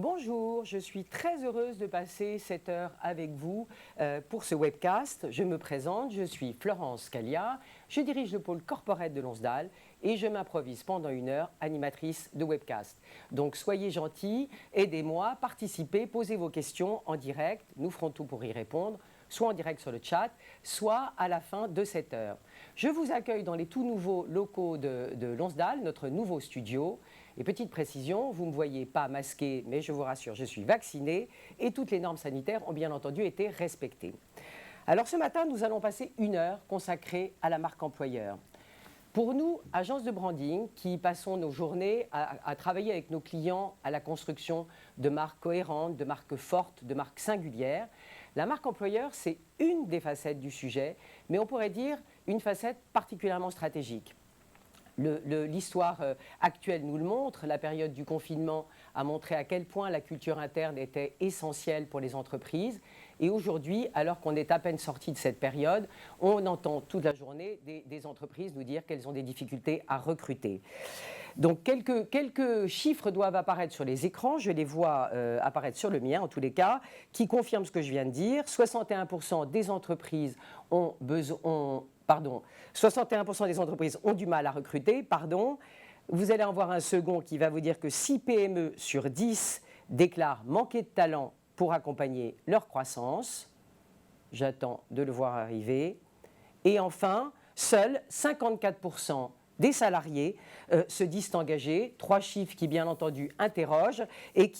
Bonjour, je suis très heureuse de passer cette heure avec vous pour ce webcast. Je me présente, je suis Florence Calia, je dirige le pôle corporate de Lonsdal et je m'improvise pendant une heure animatrice de webcast. Donc soyez gentils, aidez-moi, participez, posez vos questions en direct, nous ferons tout pour y répondre, soit en direct sur le chat, soit à la fin de cette heure. Je vous accueille dans les tout nouveaux locaux de Lonsdal, notre nouveau studio. Et petite précision, vous ne me voyez pas masqué, mais je vous rassure, je suis vaccinée et toutes les normes sanitaires ont bien entendu été respectées. Alors ce matin, nous allons passer une heure consacrée à la marque employeur. Pour nous, agence de branding, qui passons nos journées à travailler avec nos clients à la construction de marques cohérentes, de marques fortes, de marques singulières, la marque employeur, c'est une des facettes du sujet, mais on pourrait dire une facette particulièrement stratégique. L'histoire actuelle nous le montre, la période du confinement a montré à quel point la culture interne était essentielle pour les entreprises. Et aujourd'hui, alors qu'on est à peine sorti de cette période, on entend toute la journée des entreprises nous dire qu'elles ont des difficultés à recruter. Donc quelques chiffres doivent apparaître sur les écrans, je les vois apparaître sur le mien en tous les cas, qui confirment ce que je viens de dire. 61% des entreprises ont 61% des entreprises ont du mal à recruter, Vous allez en voir un second qui va vous dire que 6 PME sur 10 déclarent manquer de talent pour accompagner leur croissance. J'attends de le voir arriver. Et enfin, seuls 54% des salariés se disent engagés. 3 chiffres qui, bien entendu, interrogent et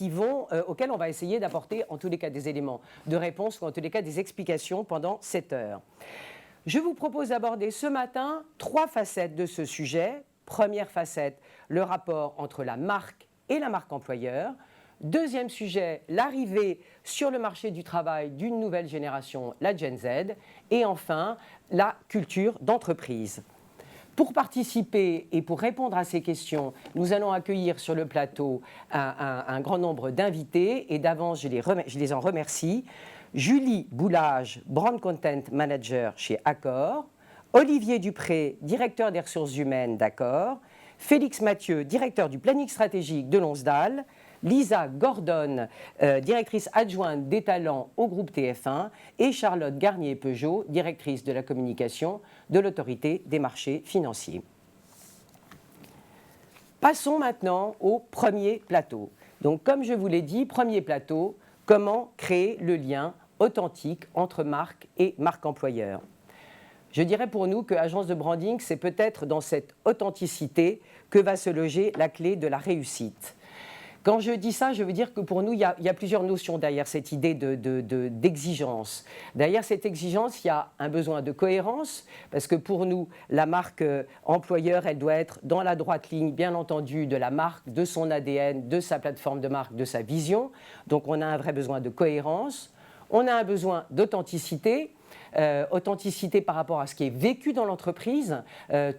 auxquels on va essayer d'apporter, en tous les cas, des éléments de réponse ou en tous les cas des explications pendant cette heure. Je vous propose d'aborder ce matin 3 facettes de ce sujet. Première facette, le rapport entre la marque et la marque employeur. Deuxième sujet, l'arrivée sur le marché du travail d'une nouvelle génération, la Gen Z. Et enfin, la culture d'entreprise. Pour participer et pour répondre à ces questions, nous allons accueillir sur le plateau un grand nombre d'invités et d'avance, je les en remercie. Julie Boulage, Brand Content Manager chez Accor, Olivier Dupré, directeur des ressources humaines d'Accor, Félix Mathieu, directeur du planning stratégique de Lonsdal, Lisa Gordon, directrice adjointe des talents au groupe TF1 et Charlotte Garnier-Peugeot, directrice de la communication de l'autorité des marchés financiers. Passons maintenant au premier plateau. Donc comme je vous l'ai dit, premier plateau, comment créer le lien authentique entre marque et marque employeur. Je dirais pour nous que agence de branding, c'est peut-être dans cette authenticité que va se loger la clé de la réussite. Quand je dis ça, je veux dire que pour nous, il y a plusieurs notions derrière cette idée d'exigence. Derrière cette exigence, il y a un besoin de cohérence, parce que pour nous, la marque employeur, elle doit être dans la droite ligne, bien entendu, de la marque, de son ADN, de sa plateforme de marque, de sa vision. Donc on a un vrai besoin de cohérence. On a un besoin d'authenticité. Authenticité par rapport à ce qui est vécu dans l'entreprise.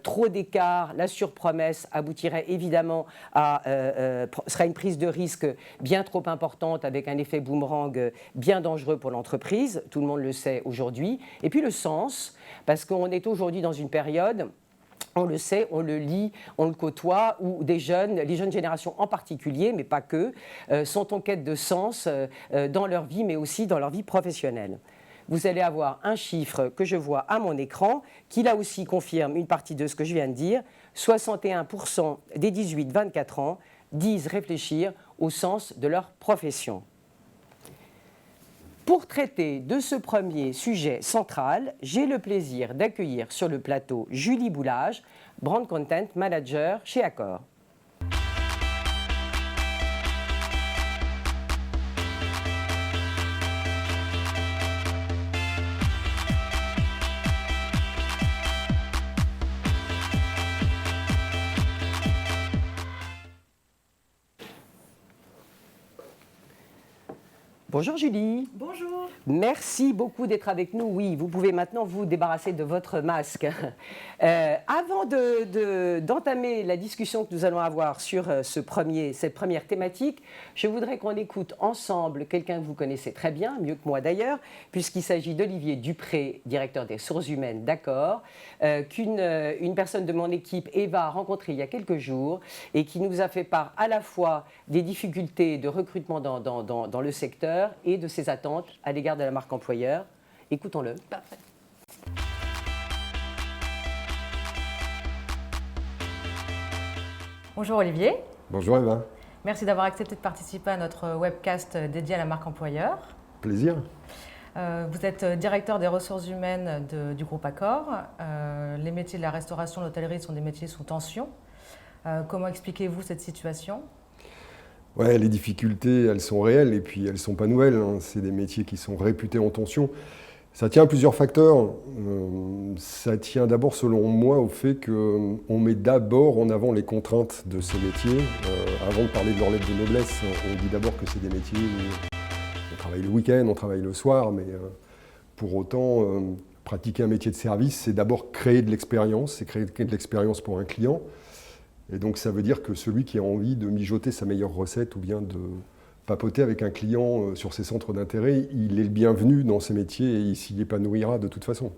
Trop d'écart, la surpromesse aboutirait évidemment serait une prise de risque bien trop importante avec un effet boomerang bien dangereux pour l'entreprise. Tout le monde le sait aujourd'hui. Et puis le sens, parce qu'on est aujourd'hui dans une période, on le sait, on le lit, on le côtoie, où les jeunes générations en particulier, mais pas que, sont en quête de sens dans leur vie, mais aussi dans leur vie professionnelle. Vous allez avoir un chiffre que je vois à mon écran, qui là aussi confirme une partie de ce que je viens de dire. 61% des 18-24 ans disent réfléchir au sens de leur profession. Pour traiter de ce premier sujet central, j'ai le plaisir d'accueillir sur le plateau Julie Boulage, Brand Content Manager chez Accor. Bonjour Julie. Bonjour. Merci beaucoup d'être avec nous. Oui, vous pouvez maintenant vous débarrasser de votre masque. Avant d'entamer la discussion que nous allons avoir sur cette première thématique, je voudrais qu'on écoute ensemble quelqu'un que vous connaissez très bien, mieux que moi d'ailleurs, puisqu'il s'agit d'Olivier Dupré, directeur des ressources humaines d'Accor, qu'une personne de mon équipe, Eva, a rencontré il y a quelques jours et qui nous a fait part à la fois des difficultés de recrutement dans le secteur et de ses attentes à l'égard de la marque employeur. Écoutons-le. Parfait. Bonjour Olivier. Bonjour Eva. Merci d'avoir accepté de participer à notre webcast dédié à la marque employeur. Plaisir. Vous êtes directeur des ressources humaines du groupe Accor. Les métiers de la restauration, de l'hôtellerie sont des métiers sous tension. Comment expliquez-vous cette situation ? Ouais, les difficultés, elles sont réelles et puis elles ne sont pas nouvelles. C'est des métiers qui sont réputés en tension. Ça tient à plusieurs facteurs. Ça tient d'abord, selon moi, au fait qu'on met d'abord en avant les contraintes de ces métiers. Avant de parler de leur lettre de noblesse, on dit d'abord que c'est des métiers où on travaille le week-end, on travaille le soir, mais pour autant, pratiquer un métier de service, c'est d'abord créer de l'expérience, c'est créer de l'expérience pour un client. Et donc ça veut dire que celui qui a envie de mijoter sa meilleure recette ou bien de papoter avec un client sur ses centres d'intérêt, il est le bienvenu dans ces métiers et il s'y épanouira de toute façon.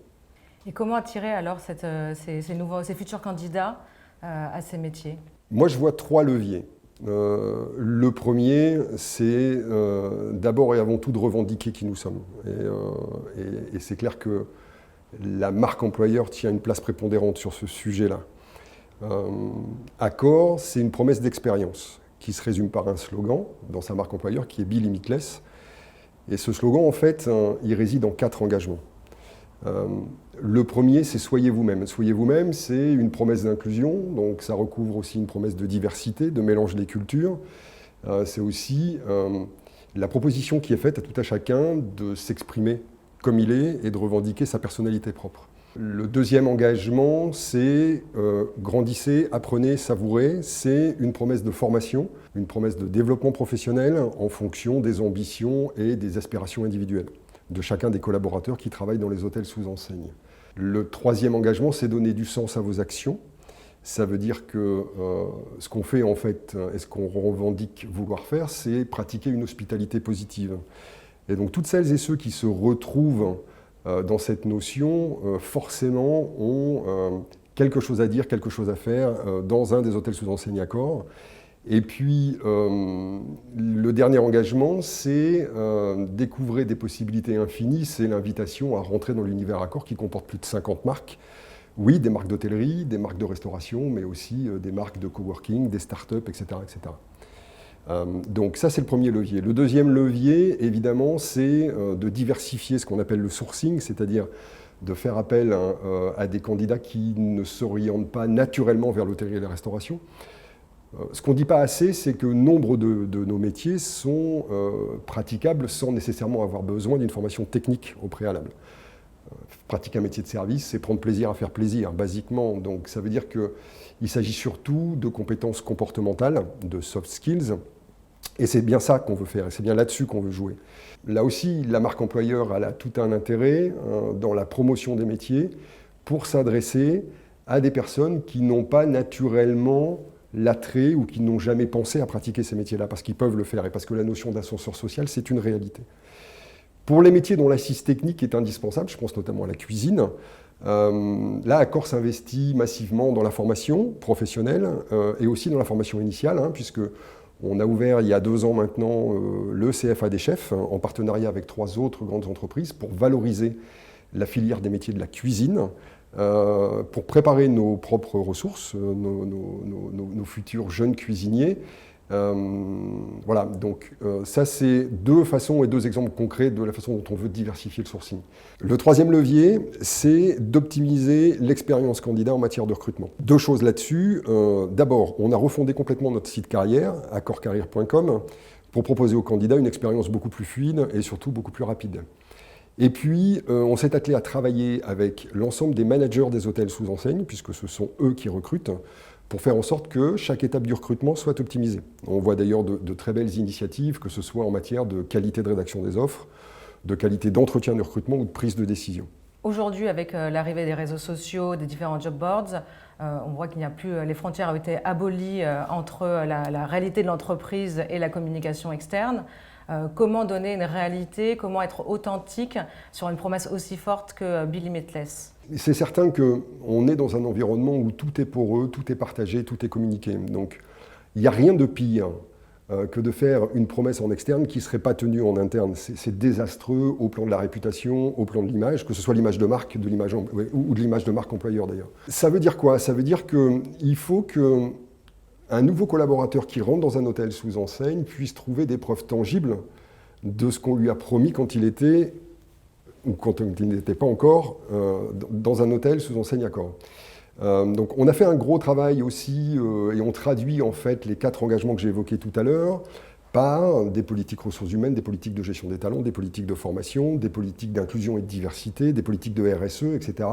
Et comment attirer alors ces futurs candidats à ces métiers ? Moi je vois 3 leviers. Le premier, c'est d'abord et avant tout de revendiquer qui nous sommes. Et c'est clair que la marque employeur tient une place prépondérante sur ce sujet-là. Accor, c'est une promesse d'expérience qui se résume par un slogan dans sa marque employeur qui est Be Limitless. Et ce slogan, en fait, il réside en 4 engagements. Le premier, c'est soyez vous-même. Soyez vous-même, c'est une promesse d'inclusion, donc ça recouvre aussi une promesse de diversité, de mélange des cultures. C'est aussi la proposition qui est faite à tout à chacun de s'exprimer comme il est et de revendiquer sa personnalité propre. Le deuxième engagement, c'est grandissez, apprenez, savourez. C'est une promesse de formation, une promesse de développement professionnel en fonction des ambitions et des aspirations individuelles de chacun des collaborateurs qui travaillent dans les hôtels sous enseigne. Le troisième engagement, c'est donner du sens à vos actions. Ça veut dire que ce qu'on fait en fait et ce qu'on revendique vouloir faire, c'est pratiquer une hospitalité positive. Et donc toutes celles et ceux qui se retrouvent dans cette notion, forcément, ont quelque chose à dire, quelque chose à faire dans un des hôtels sous enseigne Accor. Et puis, le dernier engagement, c'est découvrir des possibilités infinies. C'est l'invitation à rentrer dans l'univers Accor qui comporte plus de 50 marques. Oui, des marques d'hôtellerie, des marques de restauration, mais aussi des marques de coworking, des startups, etc., etc. Donc ça, c'est le premier levier. Le deuxième levier, évidemment, c'est de diversifier ce qu'on appelle le sourcing, c'est-à-dire de faire appel à des candidats qui ne s'orientent pas naturellement vers l'hôtellerie et la restauration. Ce qu'on ne dit pas assez, c'est que nombre de nos métiers sont praticables sans nécessairement avoir besoin d'une formation technique au préalable. Pratiquer un métier de service, c'est prendre plaisir à faire plaisir, basiquement. Donc ça veut dire qu'il s'agit surtout de compétences comportementales, de soft skills, et c'est bien ça qu'on veut faire, et c'est bien là-dessus qu'on veut jouer. Là aussi, la marque employeur elle a tout un intérêt dans la promotion des métiers pour s'adresser à des personnes qui n'ont pas naturellement l'attrait ou qui n'ont jamais pensé à pratiquer ces métiers-là, parce qu'ils peuvent le faire et parce que la notion d'ascenseur social, c'est une réalité. Pour les métiers dont l'assise technique est indispensable, je pense notamment à la cuisine, là, Accor s'investit massivement dans la formation professionnelle et aussi dans la formation initiale, puisque on a ouvert il y a 2 ans maintenant le CFA des chefs en partenariat avec 3 autres grandes entreprises pour valoriser la filière des métiers de la cuisine, pour préparer nos propres ressources, nos futurs jeunes cuisiniers. Voilà, donc ça c'est 2 façons et 2 exemples concrets de la façon dont on veut diversifier le sourcing. Le troisième levier, c'est d'optimiser l'expérience candidat en matière de recrutement. 2 choses là-dessus. D'abord, on a refondé complètement notre site carrière, accorcarrière.com, pour proposer aux candidats une expérience beaucoup plus fluide et surtout beaucoup plus rapide. Et puis, on s'est attelé à travailler avec l'ensemble des managers des hôtels sous enseigne, puisque ce sont eux qui recrutent, pour faire en sorte que chaque étape du recrutement soit optimisée. On voit d'ailleurs de très belles initiatives, que ce soit en matière de qualité de rédaction des offres, de qualité d'entretien du recrutement ou de prise de décision. Aujourd'hui, avec l'arrivée des réseaux sociaux, des différents job boards, on voit qu'il n'y a plus, les frontières ont été abolies entre la réalité de l'entreprise et la communication externe. Comment donner une réalité, comment être authentique sur une promesse aussi forte que Be Limitless? C'est certain qu'on est dans un environnement où tout est poreux, tout est partagé, tout est communiqué. Donc il n'y a rien de pire que de faire une promesse en externe qui ne serait pas tenue en interne. C'est désastreux au plan de la réputation, au plan de l'image, que ce soit l'image de marque ou de l'image de marque employeur d'ailleurs. Ça veut dire quoi? Ça veut dire qu'il faut qu'un nouveau collaborateur qui rentre dans un hôtel sous enseigne puisse trouver des preuves tangibles de ce qu'on lui a promis quand il était, ou quand il n'était pas encore, dans un hôtel sous enseigne Accor. Donc on a fait un gros travail aussi et on traduit en fait les 4 engagements que j'ai évoqués tout à l'heure par des politiques ressources humaines, des politiques de gestion des talents, des politiques de formation, des politiques d'inclusion et de diversité, des politiques de RSE, etc.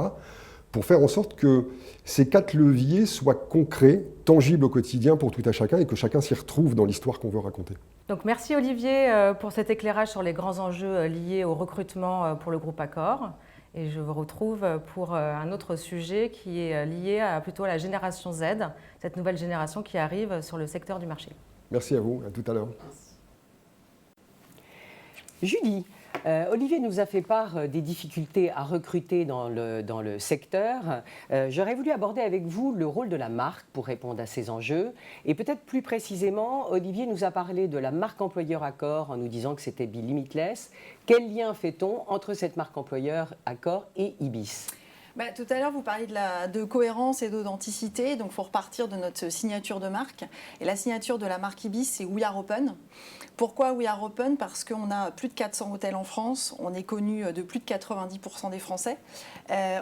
pour faire en sorte que ces 4 leviers soient concrets, tangibles au quotidien pour tout à chacun et que chacun s'y retrouve dans l'histoire qu'on veut raconter. Donc merci Olivier pour cet éclairage sur les grands enjeux liés au recrutement pour le groupe Accor. Et je vous retrouve pour un autre sujet qui est lié plutôt à la génération Z, cette nouvelle génération qui arrive sur le secteur du marché. Merci à vous, à tout à l'heure. Julie, Olivier nous a fait part des difficultés à recruter dans le secteur. J'aurais voulu aborder avec vous le rôle de la marque pour répondre à ces enjeux. Et peut-être plus précisément, Olivier nous a parlé de la marque employeur Accor en nous disant que c'était Be Limitless. Quel lien fait-on entre cette marque employeur Accor et Ibis ? Tout à l'heure, vous parliez de cohérence et d'authenticité. Donc, il faut repartir de notre signature de marque. Et la signature de la marque Ibis, c'est We Are Open. Pourquoi We Are Open? Parce qu'on a plus de 400 hôtels en France. On est connu de plus de 90% des Français.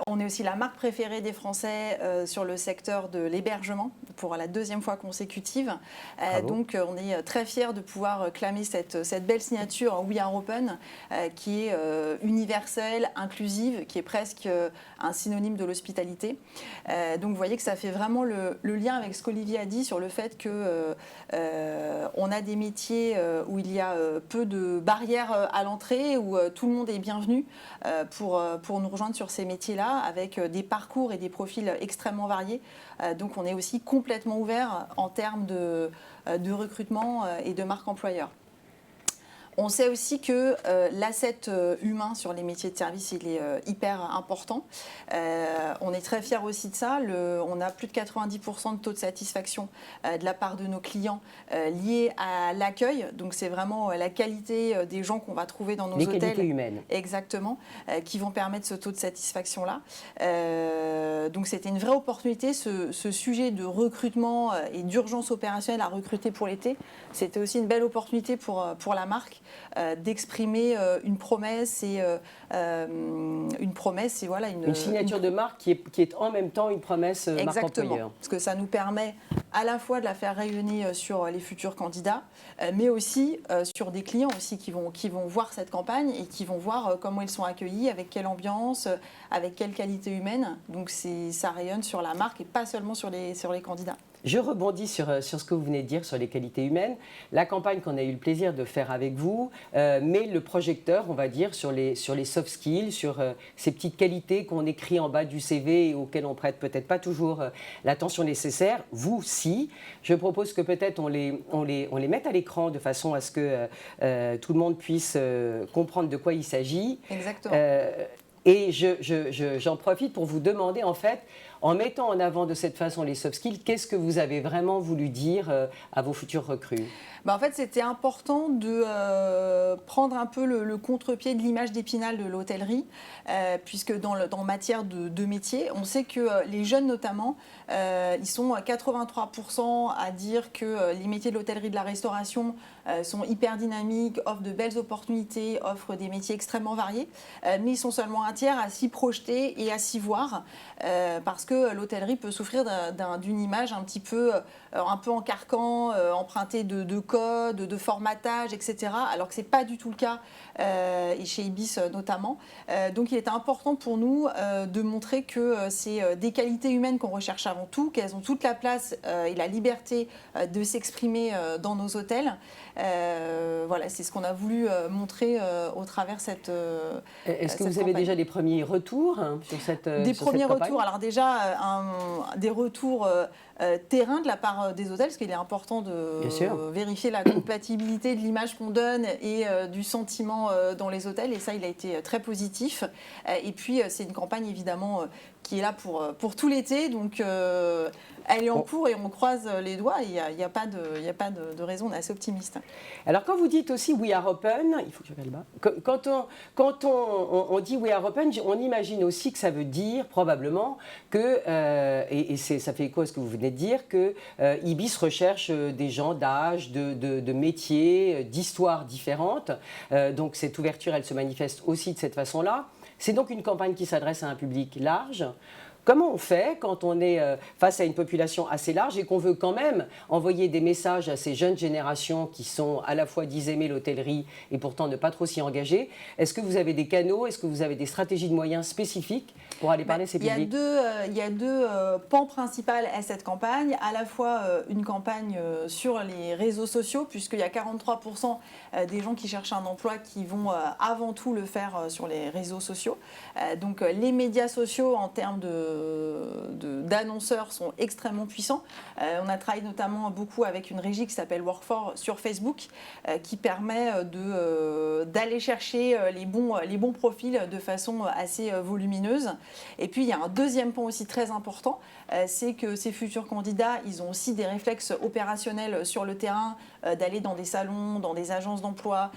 On est aussi la marque préférée des Français sur le secteur de l'hébergement pour la 2e fois consécutive. Donc, on est très fiers de pouvoir clamer cette belle signature We Are Open qui est universelle, inclusive, qui est presque un synonyme de l'hospitalité. Donc vous voyez que ça fait vraiment le lien avec ce qu'Olivier a dit sur le fait qu'on a des métiers où il y a peu de barrières à l'entrée, où tout le monde est bienvenu pour nous rejoindre sur ces métiers-là, avec des parcours et des profils extrêmement variés. Donc on est aussi complètement ouvert en termes de recrutement et de marque employeur. On sait aussi que l'asset humain sur les métiers de service, il est hyper important. On est très fiers aussi de ça. On a plus de 90% de taux de satisfaction de la part de nos clients liés à l'accueil. Donc c'est vraiment la qualité des gens qu'on va trouver dans nos hôtels. Les qualités humaines. Exactement, qui vont permettre ce taux de satisfaction-là. Donc c'était une vraie opportunité, ce sujet de recrutement et d'urgence opérationnelle à recruter pour l'été. C'était aussi une belle opportunité pour la marque d'exprimer une promesse et voilà une signature de marque qui est en même temps une promesse marque employeur. Parce que ça nous permet à la fois de la faire rayonner sur les futurs candidats, mais aussi sur des clients aussi qui vont voir cette campagne et qui vont voir comment ils sont accueillis, avec quelle ambiance, avec quelle qualité humaine. Donc ça rayonne sur la marque et pas seulement sur les candidats. Je rebondis sur ce que vous venez de dire sur les qualités humaines. La campagne qu'on a eu le plaisir de faire avec vous met le projecteur, on va dire, sur les soft skills, sur ces petites qualités qu'on écrit en bas du CV et auxquelles on prête peut-être pas toujours l'attention nécessaire. Vous, si. Je propose que peut-être on les mette à l'écran de façon à ce que tout le monde puisse comprendre de quoi il s'agit. Exactement. Et j'en profite pour vous demander, en fait, en mettant en avant de cette façon les soft skills, qu'est-ce que vous avez vraiment voulu dire à vos futurs recrues ? En fait, c'était important de prendre un peu le contre-pied de l'image d'Épinal de l'hôtellerie, puisque dans matière de métier, on sait que les jeunes notamment, ils sont à 83% à dire que les métiers de l'hôtellerie, de la restauration sont hyper dynamiques, offrent de belles opportunités, offrent des métiers extrêmement variés, mais ils sont seulement un tiers à s'y projeter et à s'y voir, parce que l'hôtellerie peut souffrir d'une image un peu en carcan, empruntée de codes, de formatage, etc. Alors que ce n'est pas du tout le cas, et chez Ibis notamment. Donc il était important pour nous de montrer que c'est des qualités humaines qu'on recherche avant tout, qu'elles ont toute la place et la liberté de s'exprimer dans nos hôtels. Voilà, c'est ce qu'on a voulu montrer au travers cette Est-ce que vous campagne. avez déjà des premiers retours sur cette Des sur premiers cette campagne? retours, alors déjà des retours terrain de la part des hôtels, parce qu'il est important de Bien sûr. vérifier la compatibilité de l'image qu'on donne et du sentiment dans les hôtels, et ça il a été très positif. Et puis c'est une campagne évidemment qui est là pour tout l'été, donc elle est en cours et on croise les doigts, il n'y a pas de raison, on est assez optimiste. Alors quand vous dites aussi We are open, il faut que je regarde là. Quand on dit We are open, on imagine aussi que ça veut dire probablement que, ça fait écho à ce que vous venez de dire, que Ibis recherche des gens d'âge, de métiers, d'histoires différentes. Donc cette ouverture, elle se manifeste aussi de cette façon-là. C'est donc une campagne qui s'adresse à un public large. Comment on fait quand on est face à une population assez large et qu'on veut quand même envoyer des messages à ces jeunes générations qui sont à la fois disent aimer l'hôtellerie et pourtant ne pas trop s'y engager? Est-ce que vous avez des canaux, est-ce que vous avez des stratégies de moyens spécifiques pour aller parler à ces publics? Il y a deux pans principaux à cette campagne, à la fois une campagne sur les réseaux sociaux, puisqu'il y a 43% des gens qui cherchent un emploi qui vont avant tout le faire sur les réseaux sociaux. Donc les médias sociaux en termes d'annonceurs sont extrêmement puissants. On a travaillé notamment beaucoup avec une régie qui s'appelle Work4 sur Facebook, qui permet d'aller chercher les bons profils de façon assez volumineuse. Et puis il y a un deuxième point aussi très important, c'est que ces futurs candidats, ils ont aussi des réflexes opérationnels sur le terrain, d'aller dans des salons, dans des agences d'emploi,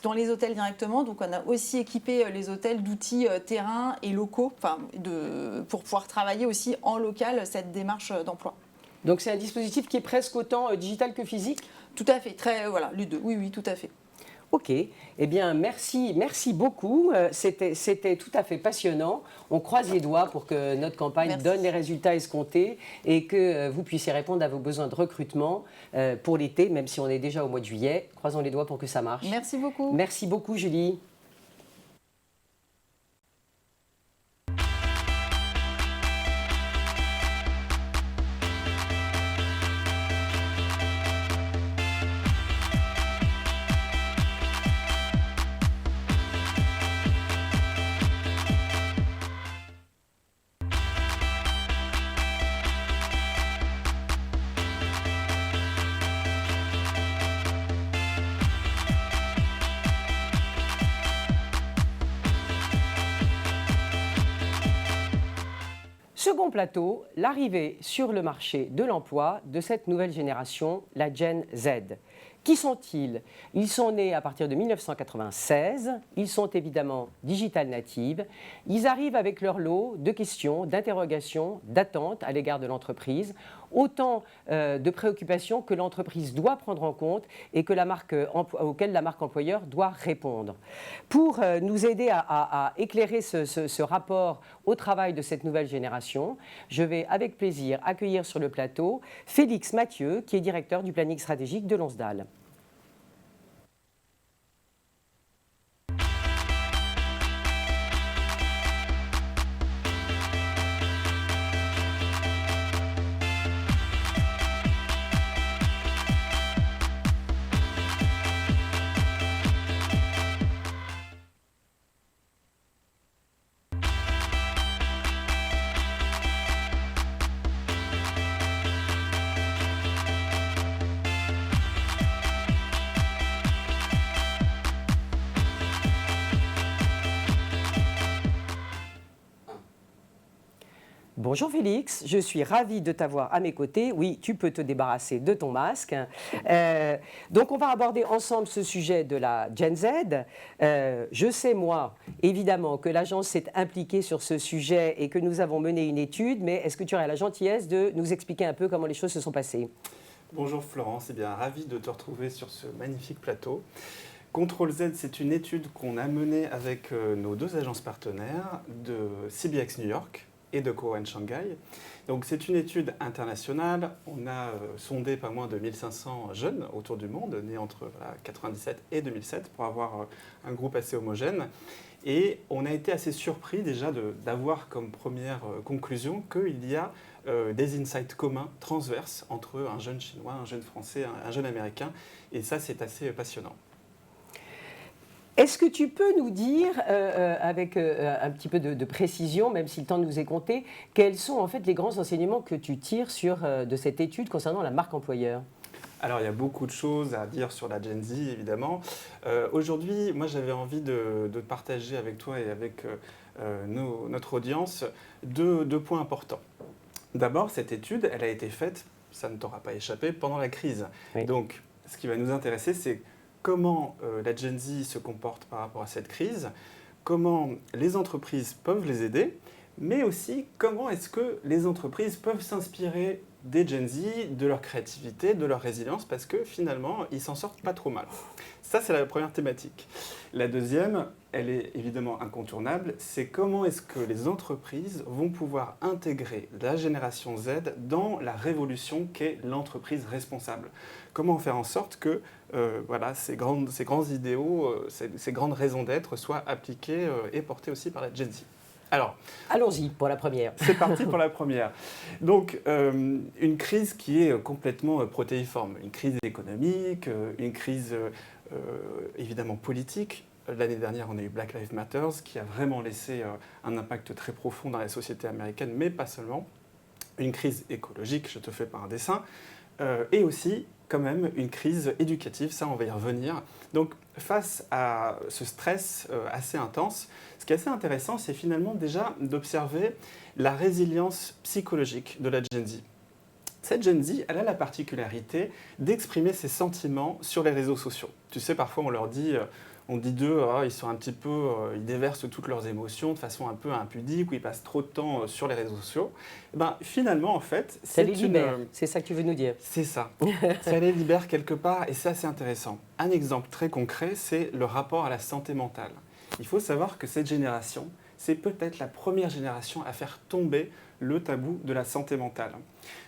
dans les hôtels directement. Donc on a aussi équipé les hôtels d'outils terrain et locaux, pour pouvoir travailler aussi en local cette démarche d'emploi. Donc c'est un dispositif qui est presque autant digital que physique? Tout à fait, voilà, les deux, oui, tout à fait. Ok, eh bien merci beaucoup, c'était tout à fait passionnant. On croise les doigts pour que notre campagne donne les résultats escomptés et que vous puissiez répondre à vos besoins de recrutement pour l'été, même si on est déjà au mois de juillet. Croisons les doigts pour que ça marche. Merci beaucoup. Merci beaucoup Julie. Second plateau, l'arrivée sur le marché de l'emploi de cette nouvelle génération, la Gen Z. Qui sont-ils? Ils sont nés à partir de 1996, ils sont évidemment digital natives, ils arrivent avec leur lot de questions, d'interrogations, d'attentes à l'égard de l'entreprise, autant de préoccupations que l'entreprise doit prendre en compte et que auxquelles la marque employeur doit répondre. Pour nous aider à éclairer ce rapport au travail de cette nouvelle génération, je vais avec plaisir accueillir sur le plateau Félix Mathieu, qui est directeur du planning stratégique de Lonsdal. Bonjour Félix, je suis ravie de t'avoir à mes côtés. Oui, tu peux te débarrasser de ton masque. Donc on va aborder ensemble ce sujet de la Gen Z. Je sais, moi, évidemment, que l'agence s'est impliquée sur ce sujet et que nous avons mené une étude, mais est-ce que tu aurais la gentillesse de nous expliquer un peu comment les choses se sont passées? Bonjour Florence, bien ravi de te retrouver sur ce magnifique plateau. Contrôle Z, c'est une étude qu'on a menée avec nos deux agences partenaires de CBX New York, et de Cowen Shanghai. Donc c'est une étude internationale. On a sondé pas moins de 1500 jeunes autour du monde, nés entre 1997 et 2007, pour avoir un groupe assez homogène. Et on a été assez surpris déjà d'avoir comme première conclusion qu'il y a des insights communs, transverses, entre un jeune chinois, un jeune français, un jeune américain. Et ça, c'est assez passionnant. Est-ce que tu peux nous dire, avec un petit peu de précision, même si le temps nous est compté, quels sont en fait les grands enseignements que tu tires de cette étude concernant la marque employeur ? Alors, il y a beaucoup de choses à dire sur la Gen Z, évidemment. Aujourd'hui, moi, j'avais envie de partager avec toi et avec notre audience deux points importants. D'abord, cette étude, elle a été faite, ça ne t'aura pas échappé, pendant la crise. Oui. Donc, ce qui va nous intéresser, c'est comment la Gen Z se comporte par rapport à cette crise, comment les entreprises peuvent les aider, mais aussi comment est-ce que les entreprises peuvent s'inspirer des Gen Z, de leur créativité, de leur résilience, parce que finalement, ils s'en sortent pas trop mal. Ça, c'est la première thématique. La deuxième, elle est évidemment incontournable, c'est comment est-ce que les entreprises vont pouvoir intégrer la génération Z dans la révolution qu'est l'entreprise responsable. Comment faire en sorte que ces grands idéaux, ces grandes raisons d'être soient appliquées et portées aussi par la Gen Z. Alors, allons-y pour la première. C'est parti pour la première. Donc, une crise qui est complètement protéiforme. Une crise économique, une crise évidemment politique. L'année dernière, on a eu Black Lives Matter, qui a vraiment laissé un impact très profond dans la société américaine, mais pas seulement. Une crise écologique, je te fais pas un dessin. Et aussi, quand même, une crise éducative, ça on va y revenir. Donc face à ce stress assez intense, ce qui est assez intéressant, c'est finalement déjà d'observer la résilience psychologique de la Gen Z. Cette Gen Z, elle a la particularité d'exprimer ses sentiments sur les réseaux sociaux. Tu sais, parfois on leur dit... On dit d'eux, ils sont un petit peu, ils déversent toutes leurs émotions de façon un peu impudique, ou ils passent trop de temps sur les réseaux sociaux. Et ben, finalement, en fait, ça les libère. C'est ça que tu veux nous dire. C'est ça. Ça les libère quelque part, et c'est assez intéressant. Un exemple très concret, c'est le rapport à la santé mentale. Il faut savoir que cette génération, c'est peut-être la première génération à faire tomber le tabou de la santé mentale.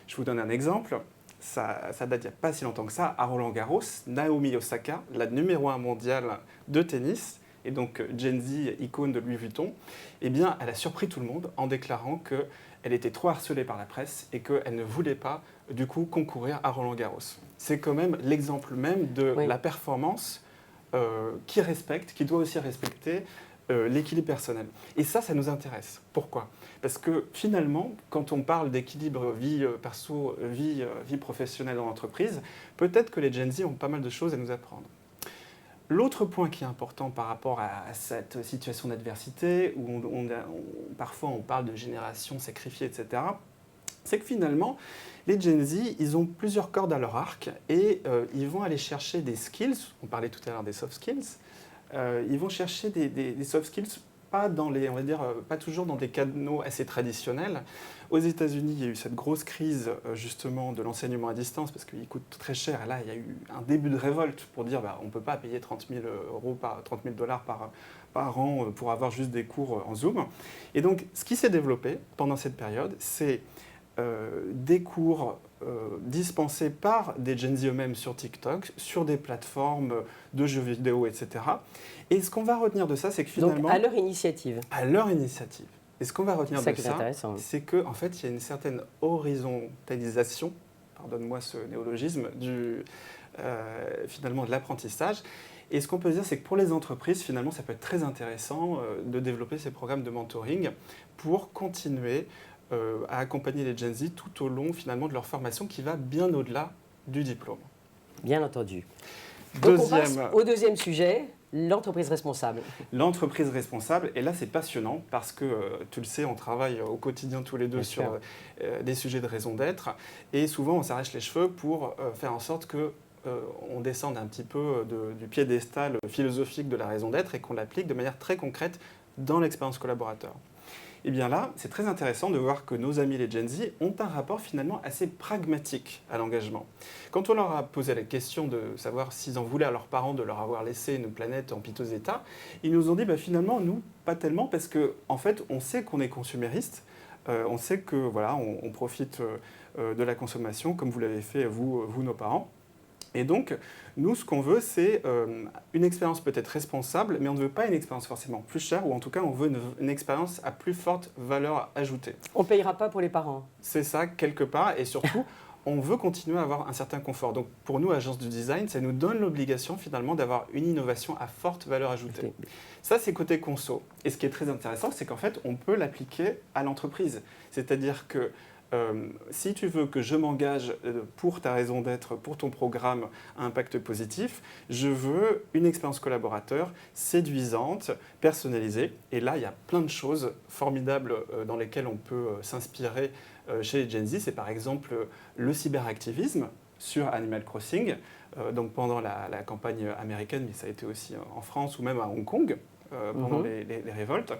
Je vous donne un exemple. Ça date il n'y a pas si longtemps que ça, à Roland-Garros, Naomi Osaka, la numéro 1 mondiale de tennis, et donc Gen Z, icône de Louis Vuitton, eh bien, elle a surpris tout le monde en déclarant qu'elle était trop harcelée par la presse et qu'elle ne voulait pas, du coup, concourir à Roland-Garros. C'est quand même l'exemple même de la performance qui doit aussi respecter l'équilibre personnel. Et ça nous intéresse. Pourquoi ? Parce que finalement, quand on parle d'équilibre vie perso, vie professionnelle dans l'entreprise, peut-être que les Gen Z ont pas mal de choses à nous apprendre. L'autre point qui est important par rapport à cette situation d'adversité, où parfois on parle de génération sacrifiée, etc., c'est que finalement, les Gen Z, ils ont plusieurs cordes à leur arc et ils vont aller chercher des skills, on parlait tout à l'heure des soft skills, ils vont chercher des soft skills pas toujours dans des canaux assez traditionnels. Aux États-Unis, il y a eu cette grosse crise justement de l'enseignement à distance parce qu'il coûte très cher. Et là, il y a eu un début de révolte pour dire on ne peut pas payer 30 000 $ par an pour avoir juste des cours en Zoom. Et donc, ce qui s'est développé pendant cette période, c'est des cours dispensés par des Gen Z eux-mêmes sur TikTok, sur des plateformes de jeux vidéo, etc. Et ce qu'on va retenir de ça, c'est que finalement... Donc à leur initiative. À leur initiative. Et ce qu'on va retenir de ça, c'est qu'en fait, il y a une certaine horizontalisation, pardonne-moi ce néologisme, finalement de l'apprentissage. Et ce qu'on peut dire, c'est que pour les entreprises, finalement, ça peut être très intéressant de développer ces programmes de mentoring pour continuer à accompagner les Gen Z tout au long finalement de leur formation qui va bien au-delà du diplôme. Bien entendu. Donc on passe au deuxième sujet, l'entreprise responsable. L'entreprise responsable, et là c'est passionnant parce que tu le sais, on travaille au quotidien tous les deux sur des sujets de raison d'être et souvent on s'arrache les cheveux pour faire en sorte que on descende un petit peu du piédestal philosophique de la raison d'être et qu'on l'applique de manière très concrète dans l'expérience collaborateur. Et bien là, c'est très intéressant de voir que nos amis les Gen Z ont un rapport finalement assez pragmatique à l'engagement. Quand on leur a posé la question de savoir s'ils en voulaient à leurs parents de leur avoir laissé une planète en piteux état, ils nous ont dit finalement, nous, pas tellement, parce qu'en fait, on sait qu'on est consumériste, on sait que voilà, on profite de la consommation comme vous l'avez fait vous nos parents. Et donc, nous, ce qu'on veut, c'est une expérience peut-être responsable, mais on ne veut pas une expérience forcément plus chère, ou en tout cas, on veut une expérience à plus forte valeur ajoutée. On ne payera pas pour les parents. C'est ça, quelque part, et surtout, on veut continuer à avoir un certain confort. Donc, pour nous, agence du design, ça nous donne l'obligation, finalement, d'avoir une innovation à forte valeur ajoutée. Okay. Ça, c'est côté conso. Et ce qui est très intéressant, c'est qu'en fait, on peut l'appliquer à l'entreprise. C'est-à-dire que si tu veux que je m'engage pour ta raison d'être, pour ton programme à impact positif, je veux une expérience collaborateur séduisante, personnalisée. Et là, il y a plein de choses formidables dans lesquelles on peut s'inspirer chez les Gen Z. C'est par exemple le cyberactivisme sur Animal Crossing, donc pendant la campagne américaine, mais ça a été aussi en France ou même à Hong Kong pendant les révoltes.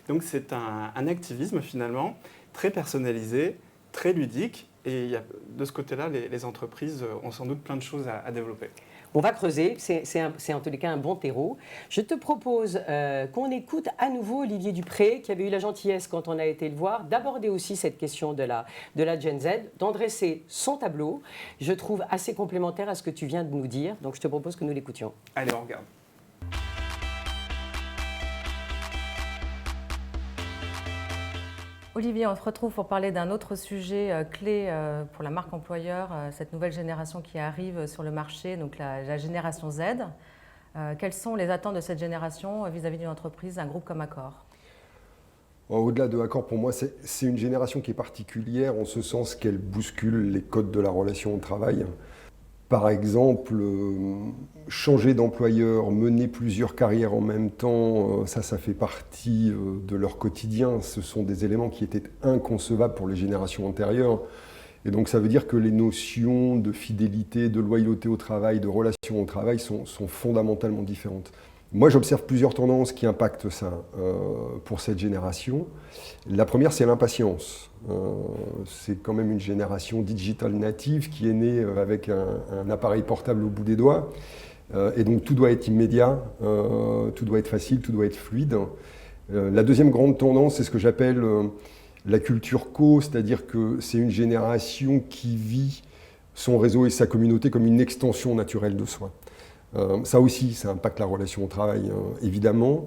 Donc c'est un activisme finalement très personnalisé, très ludique, et de ce côté-là, les entreprises ont sans doute plein de choses à développer. On va creuser, c'est en tous les cas un bon terreau. Je te propose qu'on écoute à nouveau Olivier Dupré, qui avait eu la gentillesse, quand on a été le voir, d'aborder aussi cette question de la Gen Z, d'en dresser son tableau. Je trouve assez complémentaire à ce que tu viens de nous dire, donc je te propose que nous l'écoutions. Allez, on regarde. Olivier, on se retrouve pour parler d'un autre sujet clé pour la marque employeur, cette nouvelle génération qui arrive sur le marché, donc la génération Z. Quelles sont les attentes de cette génération vis-à-vis d'une entreprise, d'un groupe comme Accor ? Au-delà de Accor, pour moi, c'est une génération qui est particulière en ce sens qu'elle bouscule les codes de la relation au travail. Par exemple, changer d'employeur, mener plusieurs carrières en même temps, ça fait partie de leur quotidien. Ce sont des éléments qui étaient inconcevables pour les générations antérieures. Et donc ça veut dire que les notions de fidélité, de loyauté au travail, de relation au travail sont fondamentalement différentes. Moi, j'observe plusieurs tendances qui impactent ça pour cette génération. La première, c'est l'impatience. C'est quand même une génération digital native qui est née avec un appareil portable au bout des doigts. Et donc, tout doit être immédiat, tout doit être facile, tout doit être fluide. La deuxième grande tendance, c'est ce que j'appelle la culture co, c'est-à-dire que c'est une génération qui vit son réseau et sa communauté comme une extension naturelle de soi. Ça aussi, ça impacte la relation au travail, évidemment.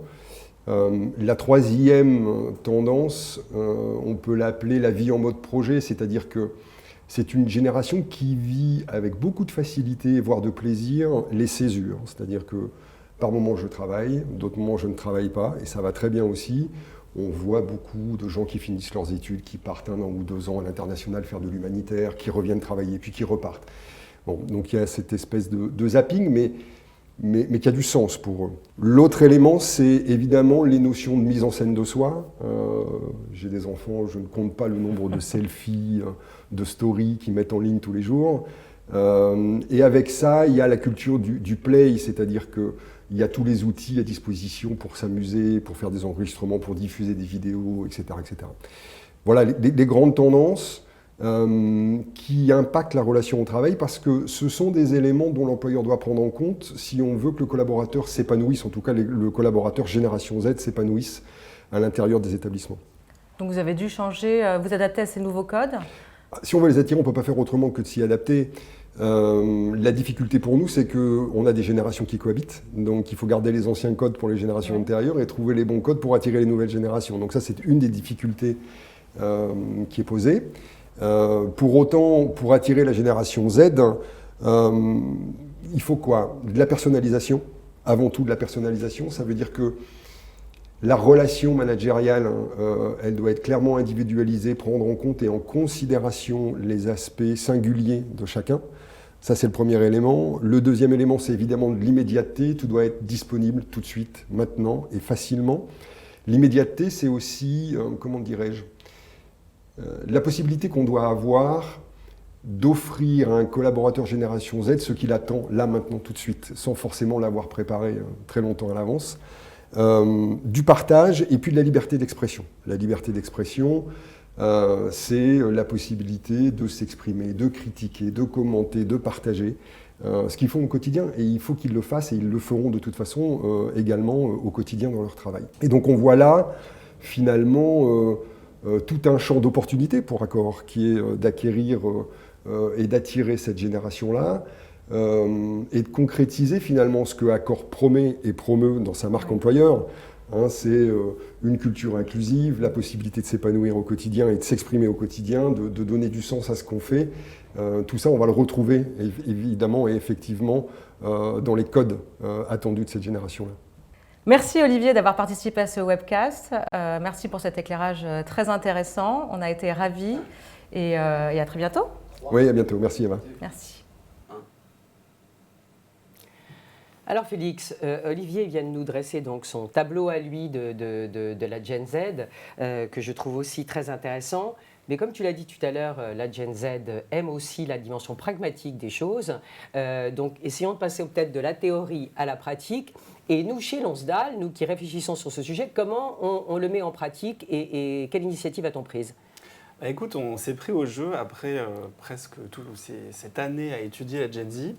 La troisième tendance, on peut l'appeler la vie en mode projet, c'est-à-dire que c'est une génération qui vit avec beaucoup de facilité, voire de plaisir, les césures. C'est-à-dire que par moments je travaille, d'autres moments je ne travaille pas, et ça va très bien aussi. On voit beaucoup de gens qui finissent leurs études, qui partent 1 an ou 2 ans à l'international faire de l'humanitaire, qui reviennent travailler, puis qui repartent. Bon, donc il y a cette espèce de zapping, mais qui a du sens pour eux. L'autre élément, c'est évidemment les notions de mise en scène de soi. J'ai des enfants, je ne compte pas le nombre de selfies, de stories qu'ils mettent en ligne tous les jours. Et avec ça, il y a la culture du play, c'est-à-dire qu'il y a tous les outils à disposition pour s'amuser, pour faire des enregistrements, pour diffuser des vidéos, etc. etc. Voilà des grandes tendances qui impactent la relation au travail parce que ce sont des éléments dont l'employeur doit prendre en compte si on veut que le collaborateur s'épanouisse, en tout cas le collaborateur génération Z s'épanouisse à l'intérieur des établissements. Donc vous avez dû changer, vous adapter à ces nouveaux codes ? Si on veut les attirer, on ne peut pas faire autrement que de s'y adapter. La difficulté pour nous, c'est qu'on a des générations qui cohabitent, donc il faut garder les anciens codes pour les générations antérieures et trouver les bons codes pour attirer les nouvelles générations. Donc ça, c'est une des difficultés qui est posée. Pour autant, pour attirer la génération Z, il faut quoi ? De la personnalisation, avant tout de la personnalisation. Ça veut dire que la relation managériale, elle doit être clairement individualisée, prendre en compte et en considération les aspects singuliers de chacun. Ça, c'est le premier élément. Le deuxième élément, c'est évidemment de l'immédiateté. Tout doit être disponible tout de suite, maintenant et facilement. L'immédiateté, c'est aussi, comment dirais-je, la possibilité qu'on doit avoir d'offrir à un collaborateur génération Z ce qu'il attend là, maintenant, tout de suite, sans forcément l'avoir préparé très longtemps à l'avance. Du partage et puis de la liberté d'expression. La liberté d'expression, c'est la possibilité de s'exprimer, de critiquer, de commenter, de partager ce qu'ils font au quotidien. Et il faut qu'ils le fassent et ils le feront de toute façon également au quotidien dans leur travail. Et donc on voit là, finalement, tout un champ d'opportunités pour Accor, qui est d'acquérir et d'attirer cette génération-là, et de concrétiser finalement ce que Accor promet et promeut dans sa marque employeur. Hein, c'est une culture inclusive, la possibilité de s'épanouir au quotidien et de s'exprimer au quotidien, de donner du sens à ce qu'on fait. Tout ça, on va le retrouver évidemment et effectivement dans les codes attendus de cette génération-là. Merci Olivier d'avoir participé à ce webcast. Merci pour cet éclairage très intéressant. On a été ravis et à très bientôt. Oui, à bientôt. Merci Eva. Merci. Alors Félix, Olivier vient de nous dresser donc son tableau à lui de la Gen Z, que je trouve aussi très intéressant. Mais comme tu l'as dit tout à l'heure, la Gen Z aime aussi la dimension pragmatique des choses. Donc essayons de passer peut-être de la théorie à la pratique. Et nous, chez Lonsdal, nous qui réfléchissons sur ce sujet, comment on le met en pratique et quelle initiative a-t-on prise ? Bah, écoute, on s'est pris au jeu après presque toute cette année à étudier la Gen Z.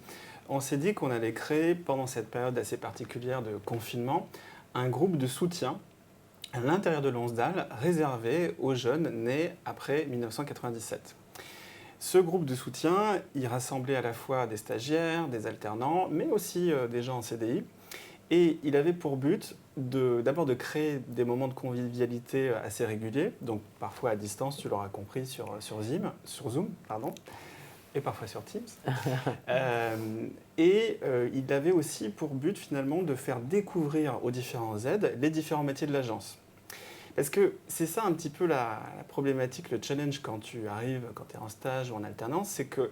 On s'est dit qu'on allait créer, pendant cette période assez particulière de confinement, un groupe de soutien à l'intérieur de Lonsdal réservé aux jeunes nés après 1997. Ce groupe de soutien, il rassemblait à la fois des stagiaires, des alternants, mais aussi des gens en CDI. Et il avait pour but d'abord de créer des moments de convivialité assez réguliers, donc parfois à distance, tu l'auras compris, sur Zoom, et parfois sur Teams. Il avait aussi pour but finalement de faire découvrir aux différents aides les différents métiers de l'agence. Parce que c'est ça un petit peu la problématique, le challenge quand tu arrives, quand tu es en stage ou en alternance, c'est que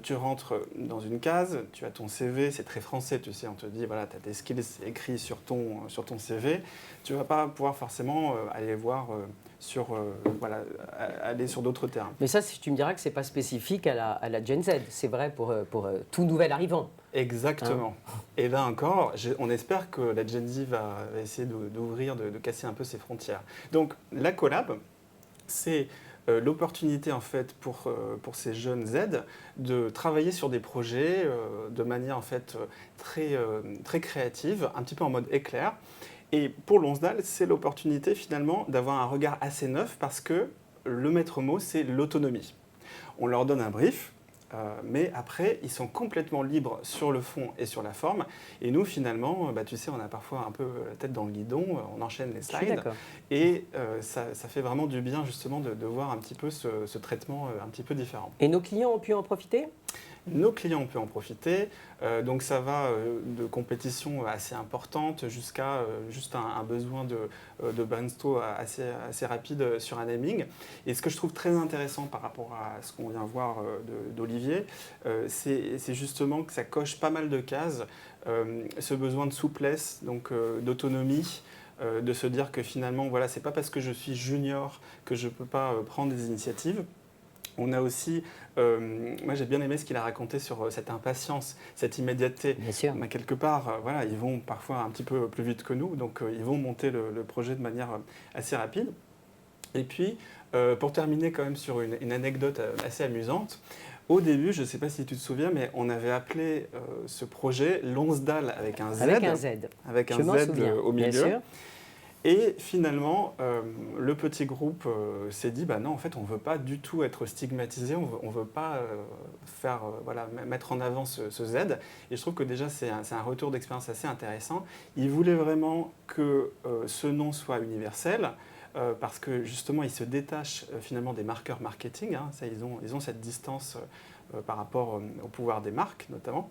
tu rentres dans une case, tu as ton CV, c'est très français, tu sais, on te dit, voilà, tu as tes skills écrits sur ton CV, tu ne vas pas pouvoir forcément aller voir aller sur d'autres terrains. Mais ça, tu me diras que ce n'est pas spécifique à la Gen Z, c'est vrai pour tout nouvel arrivant. Exactement. Hein. Et là encore, on espère que la Gen Z va essayer d'ouvrir, de casser un peu ses frontières. Donc la collab, c'est l'opportunité en fait pour ces jeunes Z de travailler sur des projets de manière en fait très créative, un petit peu en mode éclair. Et pour Lonsdal, c'est l'opportunité finalement d'avoir un regard assez neuf parce que le maître mot, c'est l'autonomie. On leur donne un brief, mais après, ils sont complètement libres sur le fond et sur la forme. Et nous, finalement, tu sais, on a parfois un peu la tête dans le guidon, on enchaîne les slides. Et ça fait vraiment du bien, justement, de voir un petit peu ce traitement un petit peu différent. Et nos clients ont pu en profiter ? Nos clients ont pu en profiter, donc ça va de compétitions assez importantes jusqu'à juste un besoin de brainstorm assez rapide sur un naming. Et ce que je trouve très intéressant par rapport à ce qu'on vient voir d'Olivier, c'est justement que ça coche pas mal de cases, ce besoin de souplesse, donc d'autonomie, de se dire que finalement, voilà, c'est pas parce que je suis junior que je peux pas prendre des initiatives. On a aussi, moi j'ai bien aimé ce qu'il a raconté sur cette impatience, cette immédiateté. Bien sûr. Mais quelque part, voilà, ils vont parfois un petit peu plus vite que nous, donc ils vont monter le projet de manière assez rapide. Et puis, pour terminer quand même sur une anecdote assez amusante, au début, je ne sais pas si tu te souviens, mais on avait appelé ce projet Lonsdal avec un Z. Avec un Z. Avec un Z au milieu. Bien sûr. Et finalement, le petit groupe s'est dit, non, en fait, on ne veut pas du tout être stigmatisé, on ne veut pas mettre en avant ce Z. Et je trouve que déjà, c'est un retour d'expérience assez intéressant. Ils voulaient vraiment que ce nom soit universel, parce que justement, ils se détachent finalement des marqueurs marketing. Hein. Ça, ils ont cette distance par rapport au pouvoir des marques, notamment.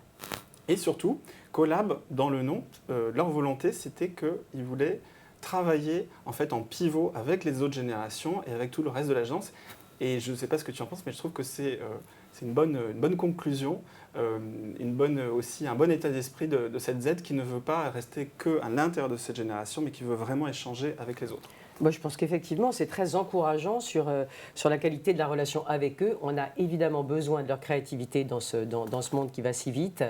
Et surtout, collab, dans le nom, leur volonté, c'était qu'ils voulaient travailler en fait en pivot avec les autres générations et avec tout le reste de l'agence. Et je ne sais pas ce que tu en penses, mais je trouve que c'est une bonne conclusion, aussi un bon état d'esprit de cette Z qui ne veut pas rester qu'à l'intérieur de cette génération, mais qui veut vraiment échanger avec les autres. Moi, je pense qu'effectivement, c'est très encourageant sur la qualité de la relation avec eux. On a évidemment besoin de leur créativité dans ce monde qui va si vite.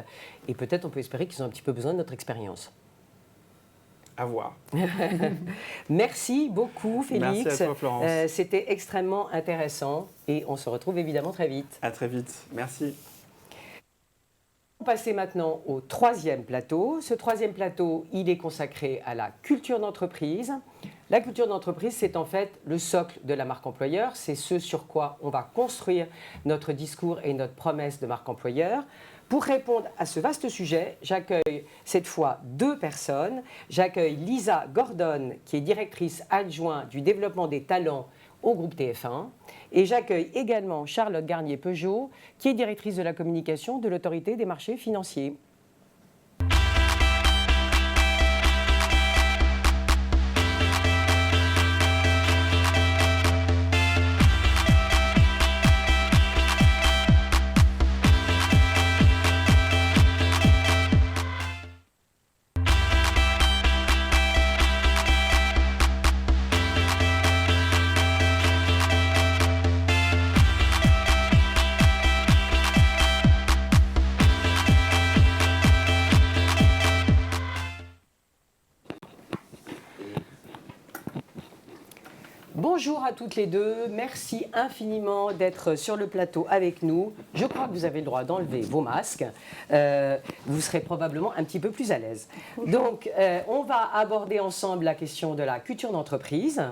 Et peut-être on peut espérer qu'ils ont un petit peu besoin de notre expérience. À voir. Merci beaucoup, Félix. Merci à toi, Florence. C'était extrêmement intéressant et on se retrouve évidemment très vite. À très vite. Merci. On va passer maintenant au troisième plateau. Ce troisième plateau, il est consacré à la culture d'entreprise. La culture d'entreprise, c'est en fait le socle de la marque employeur. C'est ce sur quoi on va construire notre discours et notre promesse de marque employeur. Pour répondre à ce vaste sujet, j'accueille cette fois 2 personnes. J'accueille Lisa Gordon, qui est directrice adjointe du développement des talents au groupe TF1. Et j'accueille également Charlotte Garnier-Peugeot, qui est directrice de la communication de l'autorité des marchés financiers. Bonjour à toutes les deux, merci infiniment d'être sur le plateau avec nous. Je crois que vous avez le droit d'enlever vos masques, vous serez probablement un petit peu plus à l'aise. Donc, on va aborder ensemble la question de la culture d'entreprise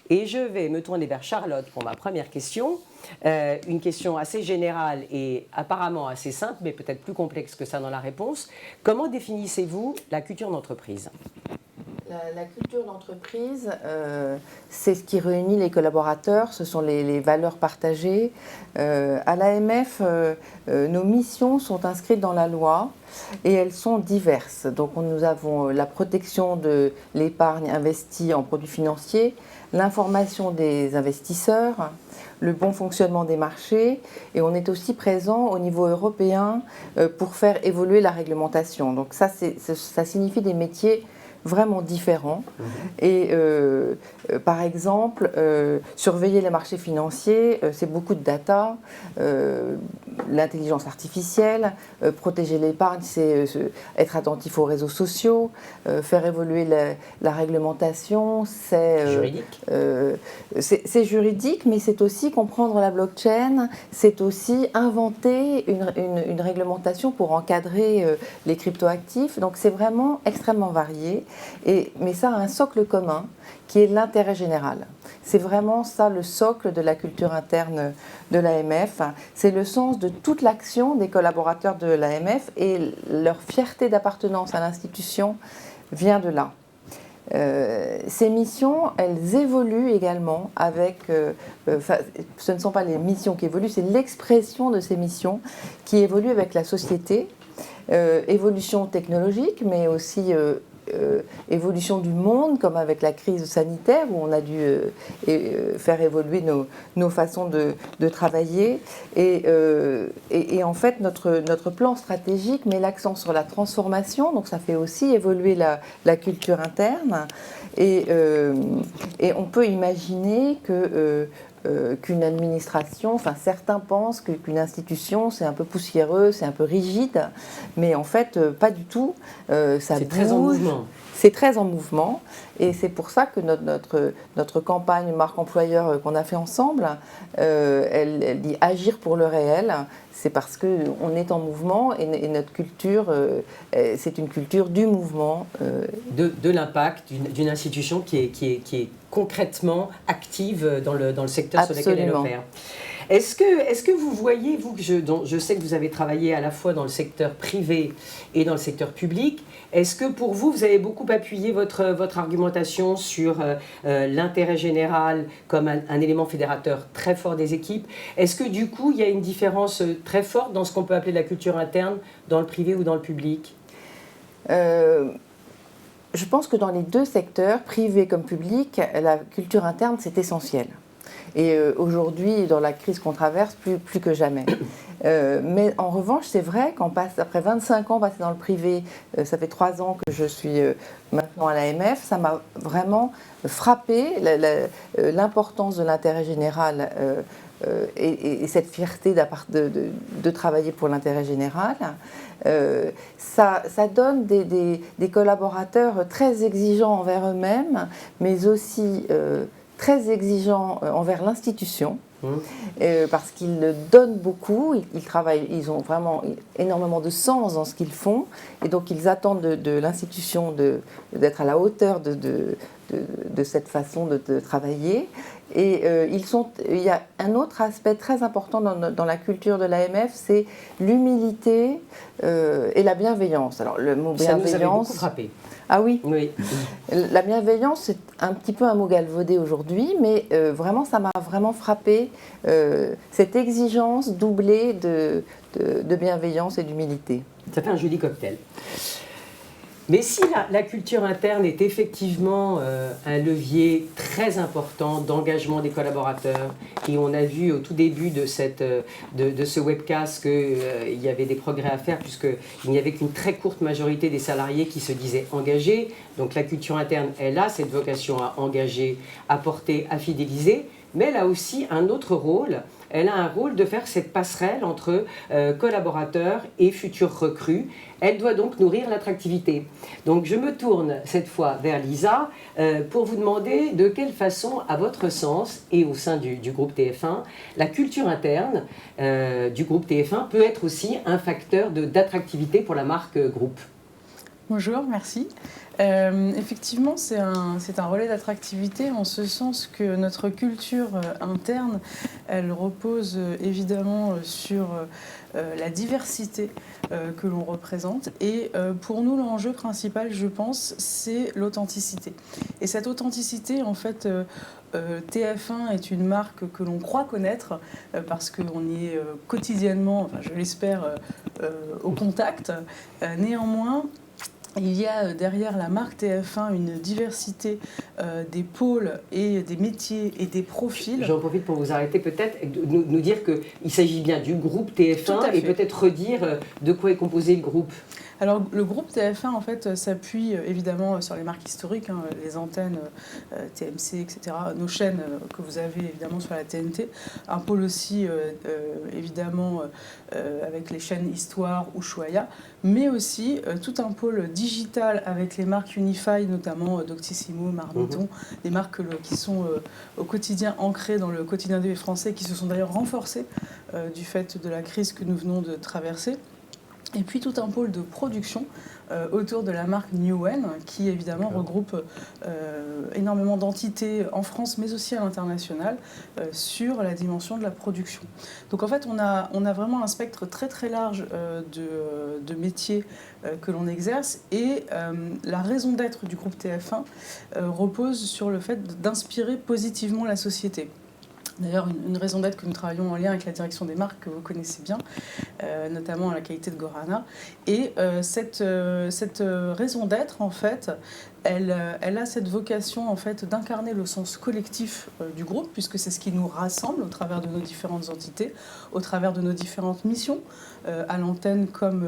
et je vais me tourner vers Charlotte pour ma première question. Une question assez générale et apparemment assez simple, mais peut-être plus complexe que ça dans la réponse. Comment définissez-vous la culture d'entreprise ? La culture d'entreprise, c'est ce qui réunit les collaborateurs, ce sont les valeurs partagées. À l'AMF, nos missions sont inscrites dans la loi et elles sont diverses. Donc nous avons la protection de l'épargne investie en produits financiers, l'information des investisseurs, le bon fonctionnement des marchés et on est aussi présent au niveau européen pour faire évoluer la réglementation. Donc ça signifie des métiers vraiment différents. Et par exemple, surveiller les marchés financiers, c'est beaucoup de data, l'intelligence artificielle, protéger l'épargne, c'est être attentif aux réseaux sociaux, faire évoluer la réglementation, c'est juridique. C'est juridique, mais c'est aussi comprendre la blockchain, c'est aussi inventer une réglementation pour encadrer les cryptoactifs. Donc c'est vraiment extrêmement varié. Mais ça a un socle commun qui est l'intérêt général. C'est vraiment ça le socle de la culture interne de l'AMF. C'est le sens de toute l'action des collaborateurs de l'AMF et leur fierté d'appartenance à l'institution vient de là. Ces missions, elles évoluent également avec... ce ne sont pas les missions qui évoluent, c'est l'expression de ces missions qui évoluent avec la société. Évolution technologique, mais aussi... évolution du monde, comme avec la crise sanitaire où on a dû faire évoluer nos façons de travailler. Et en fait, notre plan stratégique met l'accent sur la transformation, donc ça fait aussi évoluer la culture interne. Et on peut imaginer qu'une administration, enfin certains pensent qu'une institution c'est un peu poussiéreux, c'est un peu rigide, mais en fait pas du tout, ça bouge. Très en mouvement. C'est très en mouvement et c'est pour ça que notre campagne marque employeur qu'on a fait ensemble, elle dit agir pour le réel. C'est parce qu'on est en mouvement et notre culture, c'est une culture du mouvement. De l'impact d'une institution qui est concrètement active dans le secteur Absolument. Sur lequel elle opère. Est-ce que vous voyez, vous, je sais que vous avez travaillé à la fois dans le secteur privé et dans le secteur public, est-ce que pour vous, vous avez beaucoup appuyé votre argumentation sur l'intérêt général comme un élément fédérateur très fort des équipes? Est-ce que du coup, il y a une différence très forte dans ce qu'on peut appeler la culture interne dans le privé ou dans le public? Je pense que dans les deux secteurs, privé comme public, la culture interne, c'est essentiel. Et aujourd'hui, dans la crise qu'on traverse, plus que jamais. Mais en revanche, c'est vrai qu'après 25 ans passés dans le privé, ça fait 3 ans que je suis maintenant à l'AMF, ça m'a vraiment frappé l'importance de l'intérêt général et cette fierté de travailler pour l'intérêt général. Ça donne des collaborateurs très exigeants envers eux-mêmes, mais aussi très exigeants envers l'institution. parce qu'ils donnent beaucoup, ils travaillent, ils ont vraiment énormément de sens dans ce qu'ils font, et donc ils attendent de l'institution d'être à la hauteur de cette façon de travailler. Et il y a un autre aspect très important dans la culture de l'AMF, c'est l'humilité et la bienveillance. Alors le mot Ça nous avait bienveillance. beaucoup frappé. Ah oui. Oui. La bienveillance, c'est un petit peu un mot galvaudé aujourd'hui, mais vraiment, ça m'a vraiment frappé, cette exigence doublée de bienveillance et d'humilité. Ça fait un joli cocktail. Mais si la culture interne est effectivement un levier très important d'engagement des collaborateurs, et on a vu au tout début de ce webcast qu'il y avait des progrès à faire puisqu'il n'y avait qu'une très courte majorité des salariés qui se disaient engagés. Donc la culture interne, elle a cette vocation à engager, à porter, à fidéliser, mais elle a aussi un autre rôle. Elle a un rôle de faire cette passerelle entre collaborateurs et futurs recrues. Elle doit donc nourrir l'attractivité. Donc je me tourne cette fois vers Lisa pour vous demander de quelle façon, à votre sens et au sein du groupe TF1, la culture interne du groupe TF1 peut être aussi un facteur d'attractivité pour la marque groupe. Bonjour, merci. Effectivement, c'est un relais d'attractivité en ce sens que notre culture interne, elle repose évidemment sur la diversité que l'on représente. Et pour nous, l'enjeu principal, je pense, c'est l'authenticité. Et cette authenticité, en fait, TF1 est une marque que l'on croit connaître parce qu'on y est quotidiennement, enfin, je l'espère, au contact. Néanmoins, il y a derrière la marque TF1 une diversité des pôles et des métiers et des profils. J'en profite pour vous arrêter peut-être et nous dire qu'il s'agit bien du groupe TF1 et peut-être redire de quoi est composé le groupe. Alors le groupe TF1 en fait s'appuie évidemment sur les marques historiques, hein, les antennes TMC, etc. Nos chaînes que vous avez évidemment sur la TNT. Un pôle aussi évidemment avec les chaînes Histoire ou Ushuaïa, mais aussi tout un pôle digital avec les marques Unify, notamment Doctissimo, Marmiton, des marques qui sont au quotidien ancrées dans le quotidien des Français, qui se sont d'ailleurs renforcées du fait de la crise que nous venons de traverser. Et puis tout un pôle de production autour de la marque Newen, qui évidemment regroupe énormément d'entités en France, mais aussi à l'international, sur la dimension de la production. Donc en fait, on a vraiment un spectre très très large de métiers que l'on exerce, et la raison d'être du groupe TF1 repose sur le fait d'inspirer positivement la société. D'ailleurs, une raison d'être que nous travaillons en lien avec la direction des marques que vous connaissez bien, notamment à la qualité de Gorana. Et cette raison d'être, en fait, elle a cette vocation en fait, d'incarner le sens collectif du groupe, puisque c'est ce qui nous rassemble au travers de nos différentes entités, au travers de nos différentes missions, à l'antenne comme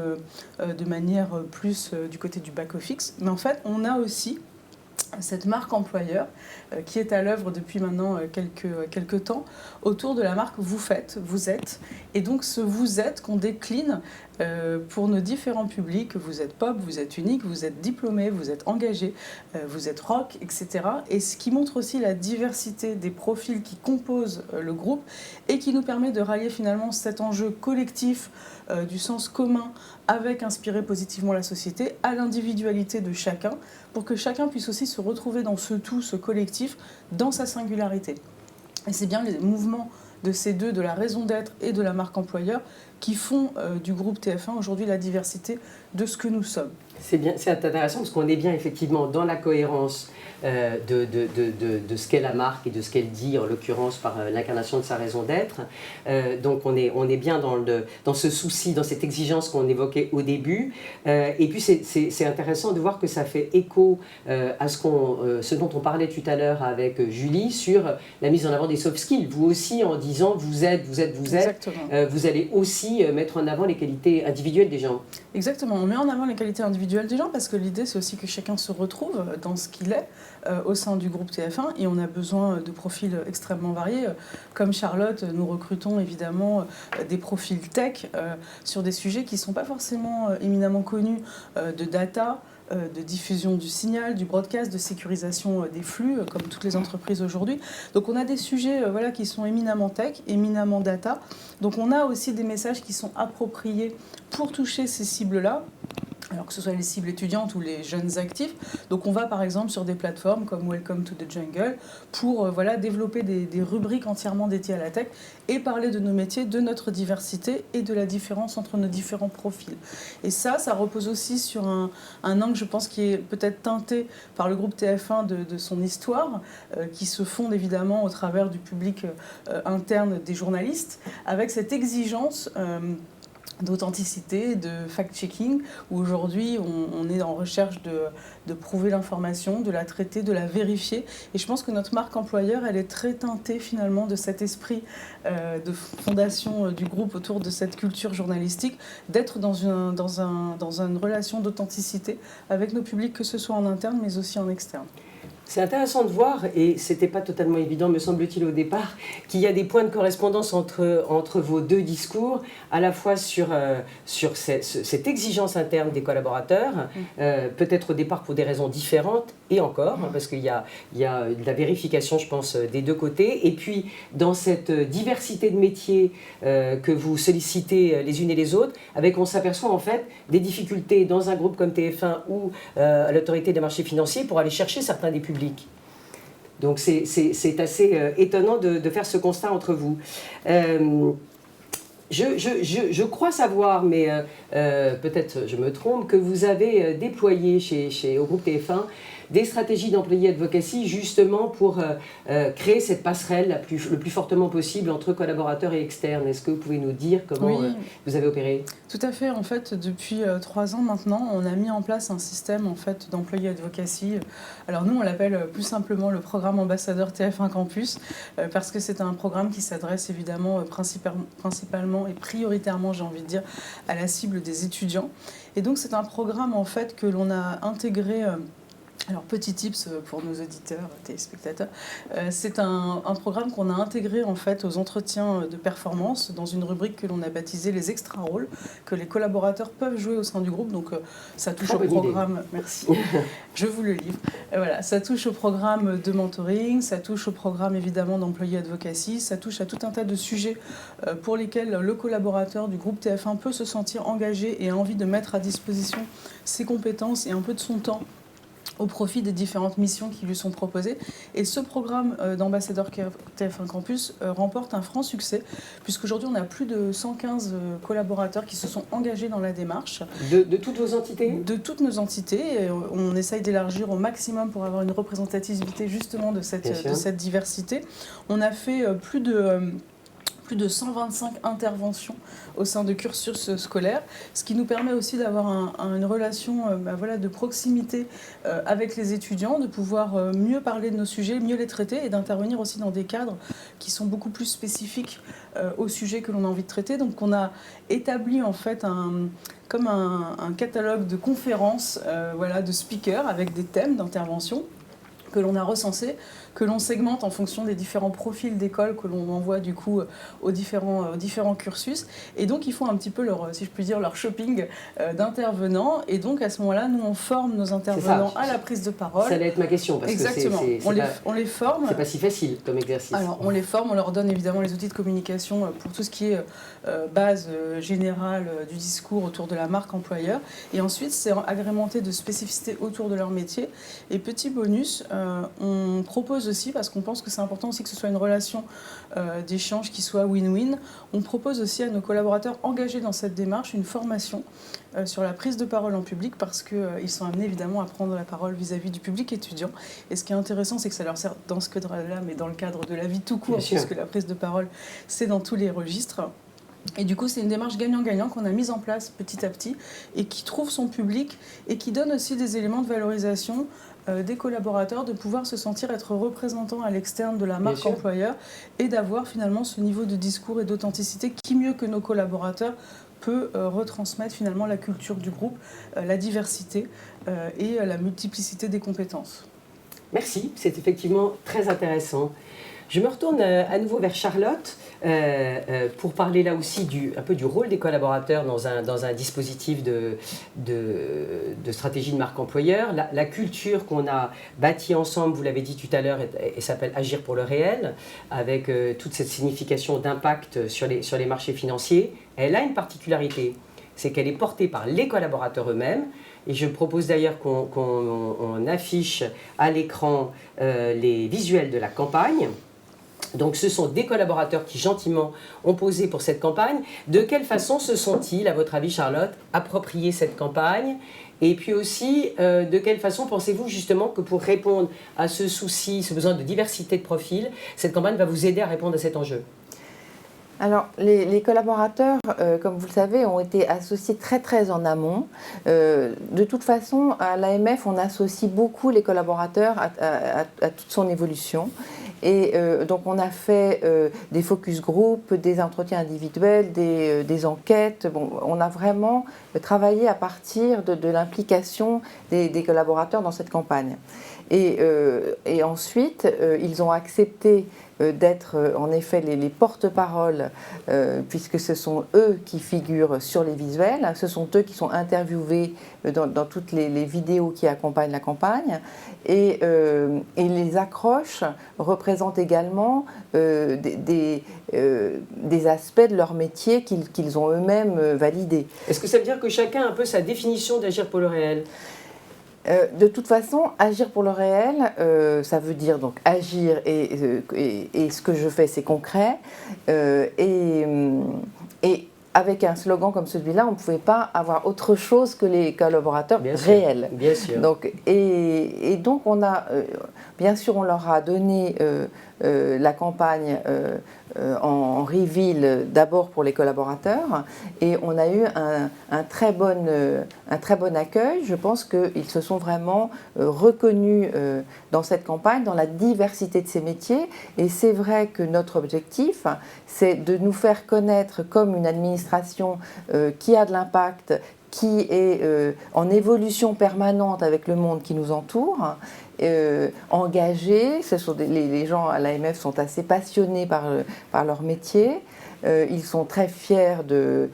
de manière plus du côté du back-office. Mais en fait, on a aussi cette marque employeur qui est à l'œuvre depuis maintenant quelques temps autour de la marque vous faites, vous êtes. Et donc ce vous êtes qu'on décline pour nos différents publics. Vous êtes pop, vous êtes unique, vous êtes diplômé, vous êtes engagé, vous êtes rock, etc. Et ce qui montre aussi la diversité des profils qui composent le groupe et qui nous permet de rallier finalement cet enjeu collectif du sens commun avec inspirer positivement la société à l'individualité de chacun pour que chacun puisse aussi se retrouver dans ce tout, ce collectif, dans sa singularité. Et c'est bien les mouvements de ces deux, de la raison d'être et de la marque employeur, qui font du groupe TF1 aujourd'hui la diversité de ce que nous sommes. C'est bien, c'est intéressant parce qu'on est bien effectivement dans la cohérence de ce qu'est la marque et de ce qu'elle dit, en l'occurrence par l'incarnation de sa raison d'être. Donc on est bien dans ce souci, dans cette exigence qu'on évoquait au début. Et puis c'est intéressant de voir que ça fait écho à ce dont on parlait tout à l'heure avec Julie sur la mise en avant des soft skills. Vous aussi, en disant vous êtes, vous allez aussi mettre en avant les qualités individuelles des gens. Exactement, on met en avant les qualités individuelles des gens parce que l'idée c'est aussi que chacun se retrouve dans ce qu'il est au sein du groupe TF1 et on a besoin de profils extrêmement variés. Comme Charlotte, nous recrutons évidemment des profils tech sur des sujets qui ne sont pas forcément éminemment connus de data, de diffusion du signal, du broadcast, de sécurisation des flux, comme toutes les entreprises aujourd'hui. Donc on a des sujets voilà, qui sont éminemment tech, éminemment data. Donc on a aussi des messages qui sont appropriés pour toucher ces cibles-là, alors que ce soit les cibles étudiantes ou les jeunes actifs. Donc on va par exemple sur des plateformes comme Welcome to the Jungle pour voilà, développer des rubriques entièrement dédiées à la tech et parler de nos métiers, de notre diversité et de la différence entre nos différents profils. Et ça repose aussi sur un angle, je pense, qui est peut-être teinté par le groupe TF1 de son histoire, qui se fonde évidemment au travers du public interne des journalistes, avec cette exigence d'authenticité, de fact-checking, où aujourd'hui on est en recherche de prouver l'information, de la traiter, de la vérifier. Et je pense que notre marque employeur, elle est très teintée finalement de cet esprit de fondation du groupe autour de cette culture journalistique, d'être dans une relation d'authenticité avec nos publics, que ce soit en interne mais aussi en externe. C'est intéressant de voir, et ce n'était pas totalement évident, me semble-t-il, au départ, qu'il y a des points de correspondance entre vos deux discours, à la fois sur cette exigence interne des collaborateurs, peut-être au départ pour des raisons différentes, et encore, parce qu'il y a de la vérification, je pense, des deux côtés, et puis dans cette diversité de métiers que vous sollicitez les unes et les autres, avec, on s'aperçoit en fait des difficultés dans un groupe comme TF1 ou à l'autorité des marchés financiers pour aller chercher certains des publics. Donc c'est assez étonnant de faire ce constat entre vous. Je crois savoir, mais peut-être je me trompe, que vous avez déployé au groupe TF1 des stratégies d'employé advocacy justement pour créer cette passerelle le plus fortement possible entre collaborateurs et externes. Est-ce que vous pouvez nous dire comment vous avez opéré ? Tout à fait. En fait, depuis 3 ans maintenant, on a mis en place un système en fait, d'employé advocacy. Alors nous, on l'appelle plus simplement le programme ambassadeur TF1 Campus, parce que c'est un programme qui s'adresse évidemment principalement et prioritairement, j'ai envie de dire, à la cible des étudiants. Et donc c'est un programme en fait que l'on a intégré. Alors, petit tips pour nos auditeurs, téléspectateurs, c'est un programme qu'on a intégré en fait aux entretiens de performance dans une rubrique que l'on a baptisée les extra rôles, que les collaborateurs peuvent jouer au sein du groupe. Donc, ça touche au programme. Merci. Je vous le livre. Voilà, ça touche au programme de mentoring, ça touche au programme évidemment d'employé advocacy, ça touche à tout un tas de sujets pour lesquels le collaborateur du groupe TF1 peut se sentir engagé et a envie de mettre à disposition ses compétences et un peu de son temps au profit des différentes missions qui lui sont proposées. Et ce programme d'ambassadeur TF1 Campus remporte un franc succès, puisqu'aujourd'hui on a plus de 115 collaborateurs qui se sont engagés dans la démarche. De toutes vos entités ? De toutes nos entités. Et on essaye d'élargir au maximum pour avoir une représentativité justement de cette diversité. On a fait plus de 125 interventions au sein de cursus scolaires, ce qui nous permet aussi d'avoir une relation de proximité avec les étudiants, de pouvoir mieux parler de nos sujets, mieux les traiter et d'intervenir aussi dans des cadres qui sont beaucoup plus spécifiques au sujet que l'on a envie de traiter. Donc on a établi en fait un catalogue de conférences, de speakers avec des thèmes d'intervention que l'on a recensés, que l'on segmente en fonction des différents profils d'école que l'on envoie du coup aux différents cursus. Et donc ils font un petit peu leur shopping d'intervenants. Et donc à ce moment-là, nous on forme nos intervenants à la prise de parole. Ça allait être ma question parce exactement. On les forme. C'est pas si facile comme exercice. Alors on les forme, on leur donne évidemment les outils de communication pour tout ce qui est base générale du discours autour de la marque employeur. Et ensuite c'est agrémenté de spécificités autour de leur métier. Et petit bonus, on propose aussi, parce qu'on pense que c'est important aussi que ce soit une relation d'échange qui soit win-win, on propose aussi à nos collaborateurs engagés dans cette démarche une formation sur la prise de parole en public, parce qu'ils sont amenés évidemment à prendre la parole vis-à-vis du public étudiant. Et ce qui est intéressant, c'est que ça leur sert dans ce cadre-là, mais dans le cadre de la vie tout court, puisque la prise de parole, c'est dans tous les registres. Et du coup, c'est une démarche gagnant-gagnant qu'on a mise en place petit à petit et qui trouve son public et qui donne aussi des éléments de valorisation des collaborateurs, de pouvoir se sentir être représentant à l'externe de la marque employeur et d'avoir finalement ce niveau de discours et d'authenticité qui, mieux que nos collaborateurs, peut retransmettre finalement la culture du groupe, la diversité et la multiplicité des compétences. Merci, c'est effectivement très intéressant. Je me retourne à nouveau vers Charlotte pour parler là aussi un peu du rôle des collaborateurs dans un dispositif de stratégie de marque employeur. La culture qu'on a bâtie ensemble, vous l'avez dit tout à l'heure, elle s'appelle Agir pour le réel, avec toute cette signification d'impact sur les marchés financiers. Elle a une particularité, c'est qu'elle est portée par les collaborateurs eux-mêmes. Et je propose d'ailleurs qu'on affiche à l'écran les visuels de la campagne. Donc ce sont des collaborateurs qui gentiment ont posé pour cette campagne. De quelle façon se sont-ils, à votre avis Charlotte, approprié cette campagne? Et puis aussi, de quelle façon pensez-vous justement que pour répondre à ce souci, ce besoin de diversité de profils, cette campagne va vous aider à répondre à cet enjeu? Alors, les collaborateurs, comme vous le savez, ont été associés très en amont. De toute façon, à l'AMF, on associe beaucoup les collaborateurs à toute son évolution. Et donc, on a fait des focus group, des entretiens individuels, des enquêtes. Bon, on a vraiment travaillé à partir de l'implication des collaborateurs dans cette campagne. Et ensuite, ils ont accepté d'être en effet les porte-paroles, puisque ce sont eux qui figurent sur les visuels, ce sont eux qui sont interviewés dans toutes les vidéos qui accompagnent la campagne, et les accroches représentent également des aspects de leur métier qu'ils ont eux-mêmes validés. Est-ce que ça veut dire que chacun a un peu sa définition d'agir pour le réel ? De toute façon, agir pour le réel, ça veut dire donc agir et ce que je fais, c'est concret. Et avec un slogan comme celui-là, on ne pouvait pas avoir autre chose que les collaborateurs réels. Bien sûr. Donc, et donc, bien sûr, on leur a donné la campagne en reveal d'abord pour les collaborateurs, et on a eu un très bon accueil. Je pense qu'ils se sont vraiment reconnus dans cette campagne, dans la diversité de ces métiers, et c'est vrai que notre objectif, c'est de nous faire connaître comme une administration qui a de l'impact, qui est en évolution permanente avec le monde qui nous entoure, engagés. Les gens à l'AMF sont assez passionnés par leur métier. Ils sont très fiers de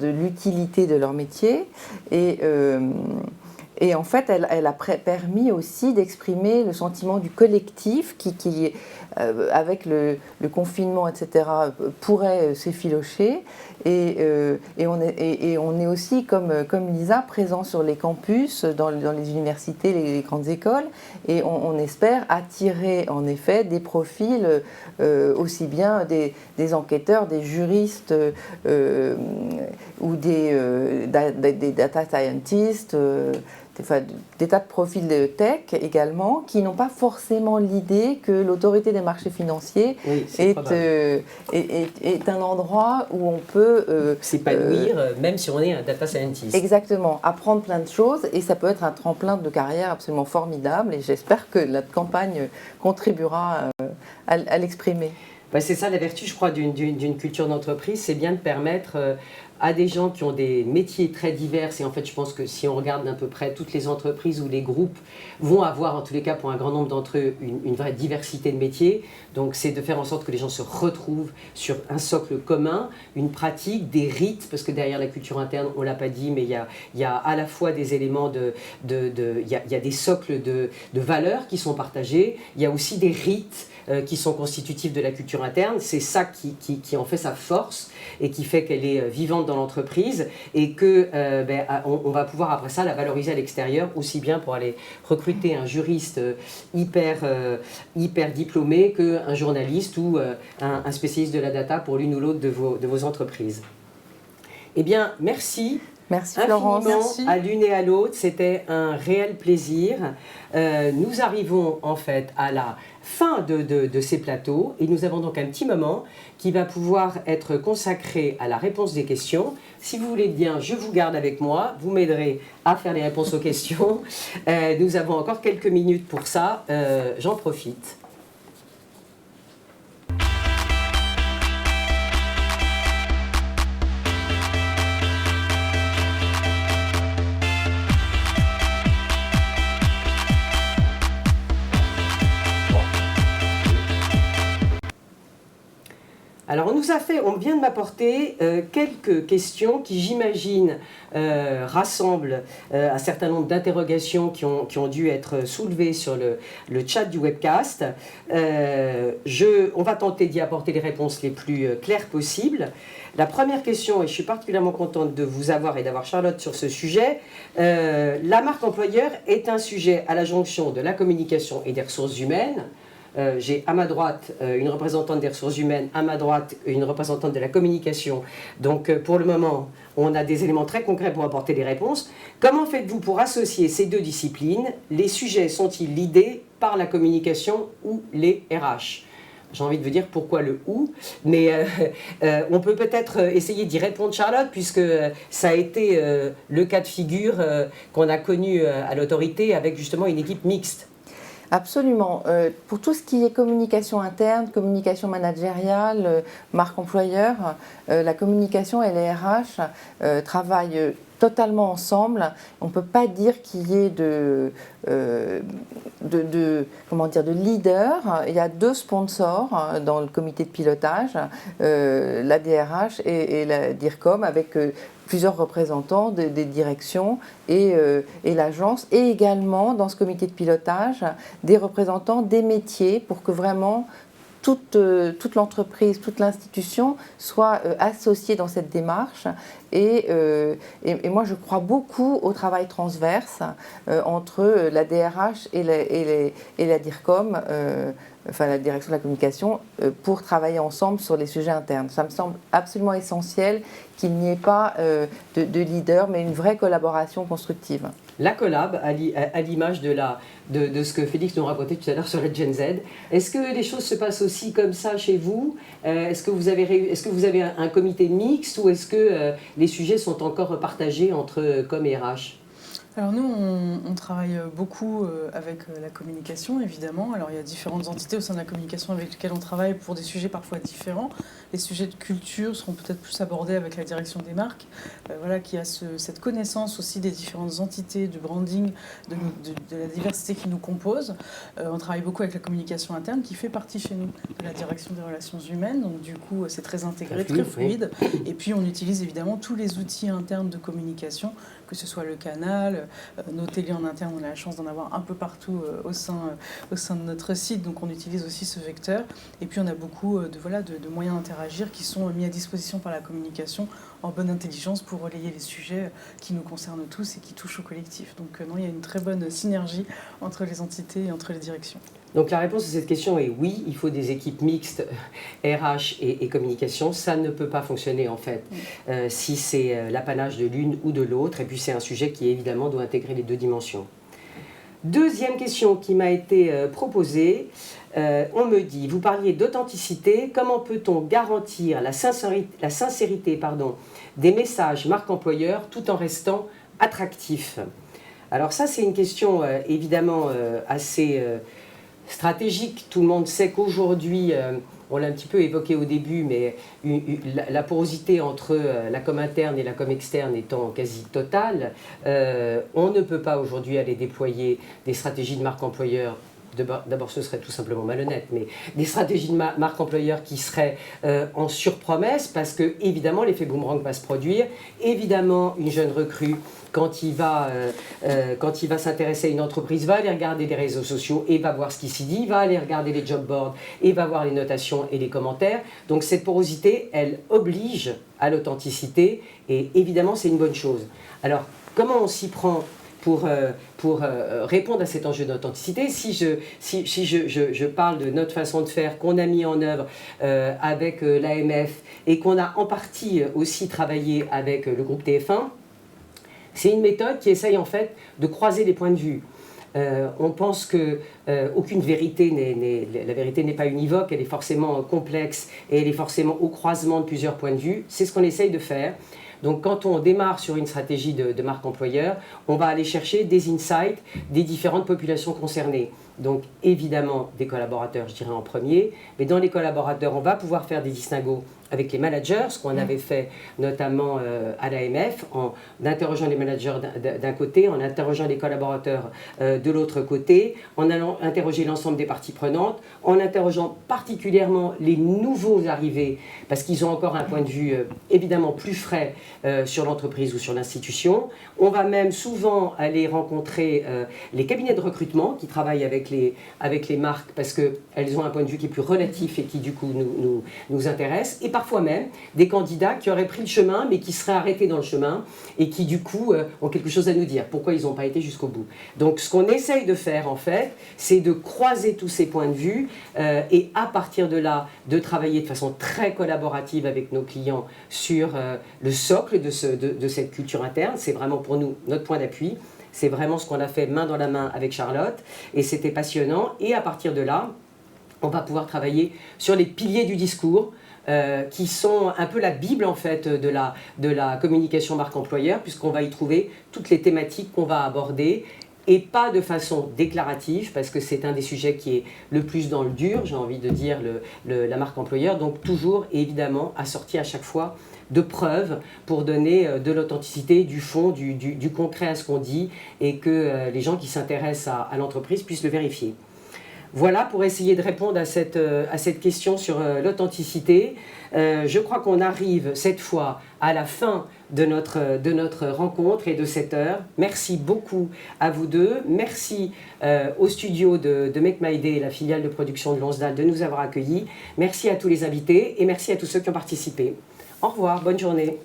l'utilité de leur métier. Et en fait, elle a permis aussi d'exprimer le sentiment du collectif qui avec le confinement, etc., pourrait s'effilocher. Et on est aussi, comme Lisa, présent sur les campus, dans les universités, les grandes écoles. Et on espère attirer, en effet, des profils aussi bien des enquêteurs, des juristes ou des data scientists, des tas de profils de tech également, qui n'ont pas forcément l'idée que l'autorité des marchés financiers est un endroit où on peut s'épanouir, même si on est un data scientist. Exactement, apprendre plein de choses, et ça peut être un tremplin de carrière absolument formidable, et j'espère que notre campagne contribuera à l'exprimer. C'est ça la vertu, je crois, d'une culture d'entreprise, c'est bien de permettre à des gens qui ont des métiers très divers, et en fait je pense que si on regarde d'à peu près toutes les entreprises ou les groupes vont avoir, en tous les cas pour un grand nombre d'entre eux, une vraie diversité de métiers. Donc c'est de faire en sorte que les gens se retrouvent sur un socle commun, une pratique, des rites, parce que derrière la culture interne, on ne l'a pas dit, mais il y a à la fois des éléments il y a des socles de valeurs qui sont partagés, il y a aussi des rites qui sont constitutifs de la culture interne. C'est ça qui en fait sa force et qui fait qu'elle est vivante dans l'entreprise, et que on va pouvoir après ça la valoriser à l'extérieur, aussi bien pour aller recruter un juriste hyper diplômé qu'un journaliste ou un spécialiste de la data pour l'une ou l'autre de vos entreprises. Eh bien, merci. Merci Florence. Merci à l'une et à l'autre, c'était un réel plaisir. Nous arrivons en fait à la fin de ces plateaux, et nous avons donc un petit moment qui va pouvoir être consacré à la réponse des questions. Si vous voulez bien, je vous garde avec moi, vous m'aiderez à faire les réponses aux questions. Nous avons encore quelques minutes pour ça, j'en profite. Alors on vient de m'apporter quelques questions qui, j'imagine, rassemblent un certain nombre d'interrogations qui ont dû être soulevées sur le chat du webcast. On va tenter d'y apporter les réponses les plus claires possibles. La première question, et je suis particulièrement contente de vous avoir et d'avoir Charlotte sur ce sujet, la marque employeur est un sujet à la jonction de la communication et des ressources humaines. J'ai à ma droite une représentante des ressources humaines, à ma droite une représentante de la communication. Donc pour le moment, on a des éléments très concrets pour apporter des réponses. Comment faites-vous pour associer ces deux disciplines? Les sujets sont-ils lidés par la communication ou les RH? J'ai envie de vous dire pourquoi le « ou », mais on peut peut-être essayer d'y répondre, Charlotte, puisque ça a été le cas de figure qu'on a connu à l'autorité avec justement une équipe mixte. Absolument. Pour tout ce qui est communication interne, communication managériale, marque employeur, la communication et les RH travaillent totalement ensemble. On ne peut pas dire qu'il y ait de leader. Il y a 2 sponsors dans le comité de pilotage, la DRH et la DIRCOM, avec plusieurs représentants des directions et l'agence, et également dans ce comité de pilotage des représentants des métiers pour que vraiment toute l'entreprise, toute l'institution soit associée dans cette démarche. Et moi, je crois beaucoup au travail transverse entre la DRH et la DIRCOM, enfin la direction de la communication, pour travailler ensemble sur les sujets internes. Ça me semble absolument essentiel qu'il n'y ait pas de leader, mais une vraie collaboration constructive. La collab, à l'image de ce que Félix nous racontait tout à l'heure sur la Gen Z. Est-ce que les choses se passent aussi comme ça chez vous? Est-ce que vous avez un comité mixte ou est-ce que les sujets sont encore partagés entre com et RH? Alors nous, on travaille beaucoup avec la communication, évidemment. Alors il y a différentes entités au sein de la communication avec lesquelles on travaille pour des sujets parfois différents. Les sujets de culture seront peut-être plus abordés avec la direction des marques, voilà, qui a cette connaissance aussi des différentes entités, du branding, de la diversité qui nous compose. On travaille beaucoup avec la communication interne qui fait partie chez nous de la direction des relations humaines. Donc du coup, c'est très intégré, très fluide. Et puis on utilise évidemment tous les outils internes de communication, que ce soit le canal, nos télés en interne, on a la chance d'en avoir un peu partout au sein de notre site, donc on utilise aussi ce vecteur. Et puis on a beaucoup de moyens d'interagir qui sont mis à disposition par la communication en bonne intelligence pour relayer les sujets qui nous concernent tous et qui touchent au collectif. Donc non, il y a une très bonne synergie entre les entités et entre les directions. Donc la réponse à cette question est oui, il faut des équipes mixtes RH et communication. Ça ne peut pas fonctionner en fait si c'est l'apanage de l'une ou de l'autre. Et puis c'est un sujet qui évidemment doit intégrer les 2 dimensions. Deuxième question qui m'a été proposée. On me dit, vous parliez d'authenticité, comment peut-on garantir la sincérité des messages marque employeur tout en restant attractif? Alors ça c'est une question évidemment assez stratégique. Tout le monde sait qu'aujourd'hui, on l'a un petit peu évoqué au début, mais la porosité entre la com interne et la com externe étant quasi totale, on ne peut pas aujourd'hui aller déployer des stratégies de marque employeur. D'abord, ce serait tout simplement malhonnête, mais des stratégies de marque employeur qui seraient en surpromesse, parce que évidemment l'effet boomerang va se produire. Évidemment, une jeune recrue, quand il va s'intéresser à une entreprise, va aller regarder les réseaux sociaux et va voir ce qui s'y dit, va aller regarder les job boards et va voir les notations et les commentaires. Donc cette porosité, elle oblige à l'authenticité et évidemment c'est une bonne chose. Alors comment on s'y prend pour répondre à cet enjeu d'authenticité? Si je parle de notre façon de faire qu'on a mis en œuvre avec l'AMF et qu'on a en partie aussi travaillé avec le groupe TF1, c'est une méthode qui essaye en fait de croiser les points de vue. On pense que aucune vérité la vérité n'est pas univoque, elle est forcément complexe et elle est forcément au croisement de plusieurs points de vue. C'est ce qu'on essaye de faire. Donc quand on démarre sur une stratégie de marque employeur, on va aller chercher des insights des différentes populations concernées. Donc évidemment des collaborateurs, je dirais en premier, mais dans les collaborateurs, on va pouvoir faire des distinguos avec les managers, ce qu'on avait fait notamment à l'AMF, en interrogeant les managers d'un côté, en interrogeant les collaborateurs de l'autre côté, en allant interroger l'ensemble des parties prenantes, en interrogeant particulièrement les nouveaux arrivés, parce qu'ils ont encore un point de vue évidemment plus frais sur l'entreprise ou sur l'institution. On va même souvent aller rencontrer les cabinets de recrutement qui travaillent avec les marques, parce qu'elles ont un point de vue qui est plus relatif et qui du coup nous intéresse, et parfois même des candidats qui auraient pris le chemin mais qui seraient arrêtés dans le chemin et qui du coup ont quelque chose à nous dire, pourquoi ils n'ont pas été jusqu'au bout. Donc ce qu'on essaye de faire en fait, c'est de croiser tous ces points de vue et à partir de là, de travailler de façon très collaborative avec nos clients sur le socle de cette culture interne. C'est vraiment pour nous notre point d'appui. C'est vraiment ce qu'on a fait main dans la main avec Charlotte et c'était passionnant. Et à partir de là, on va pouvoir travailler sur les piliers du discours qui sont un peu la Bible en fait de la communication marque employeur, puisqu'on va y trouver toutes les thématiques qu'on va aborder et pas de façon déclarative, parce que c'est un des sujets qui est le plus dans le dur, j'ai envie de dire, la marque employeur, donc toujours et évidemment assorti à chaque fois de preuves pour donner de l'authenticité, du fond, du concret à ce qu'on dit et que les gens qui s'intéressent à l'entreprise puissent le vérifier. Voilà pour essayer de répondre à cette question sur l'authenticité. Je crois qu'on arrive cette fois à la fin de notre rencontre et de cette heure. Merci beaucoup à vous deux. Merci au studio de Make My Day, la filiale de production de Lonsdal, de nous avoir accueillis. Merci à tous les invités et merci à tous ceux qui ont participé. Au revoir, bonne journée.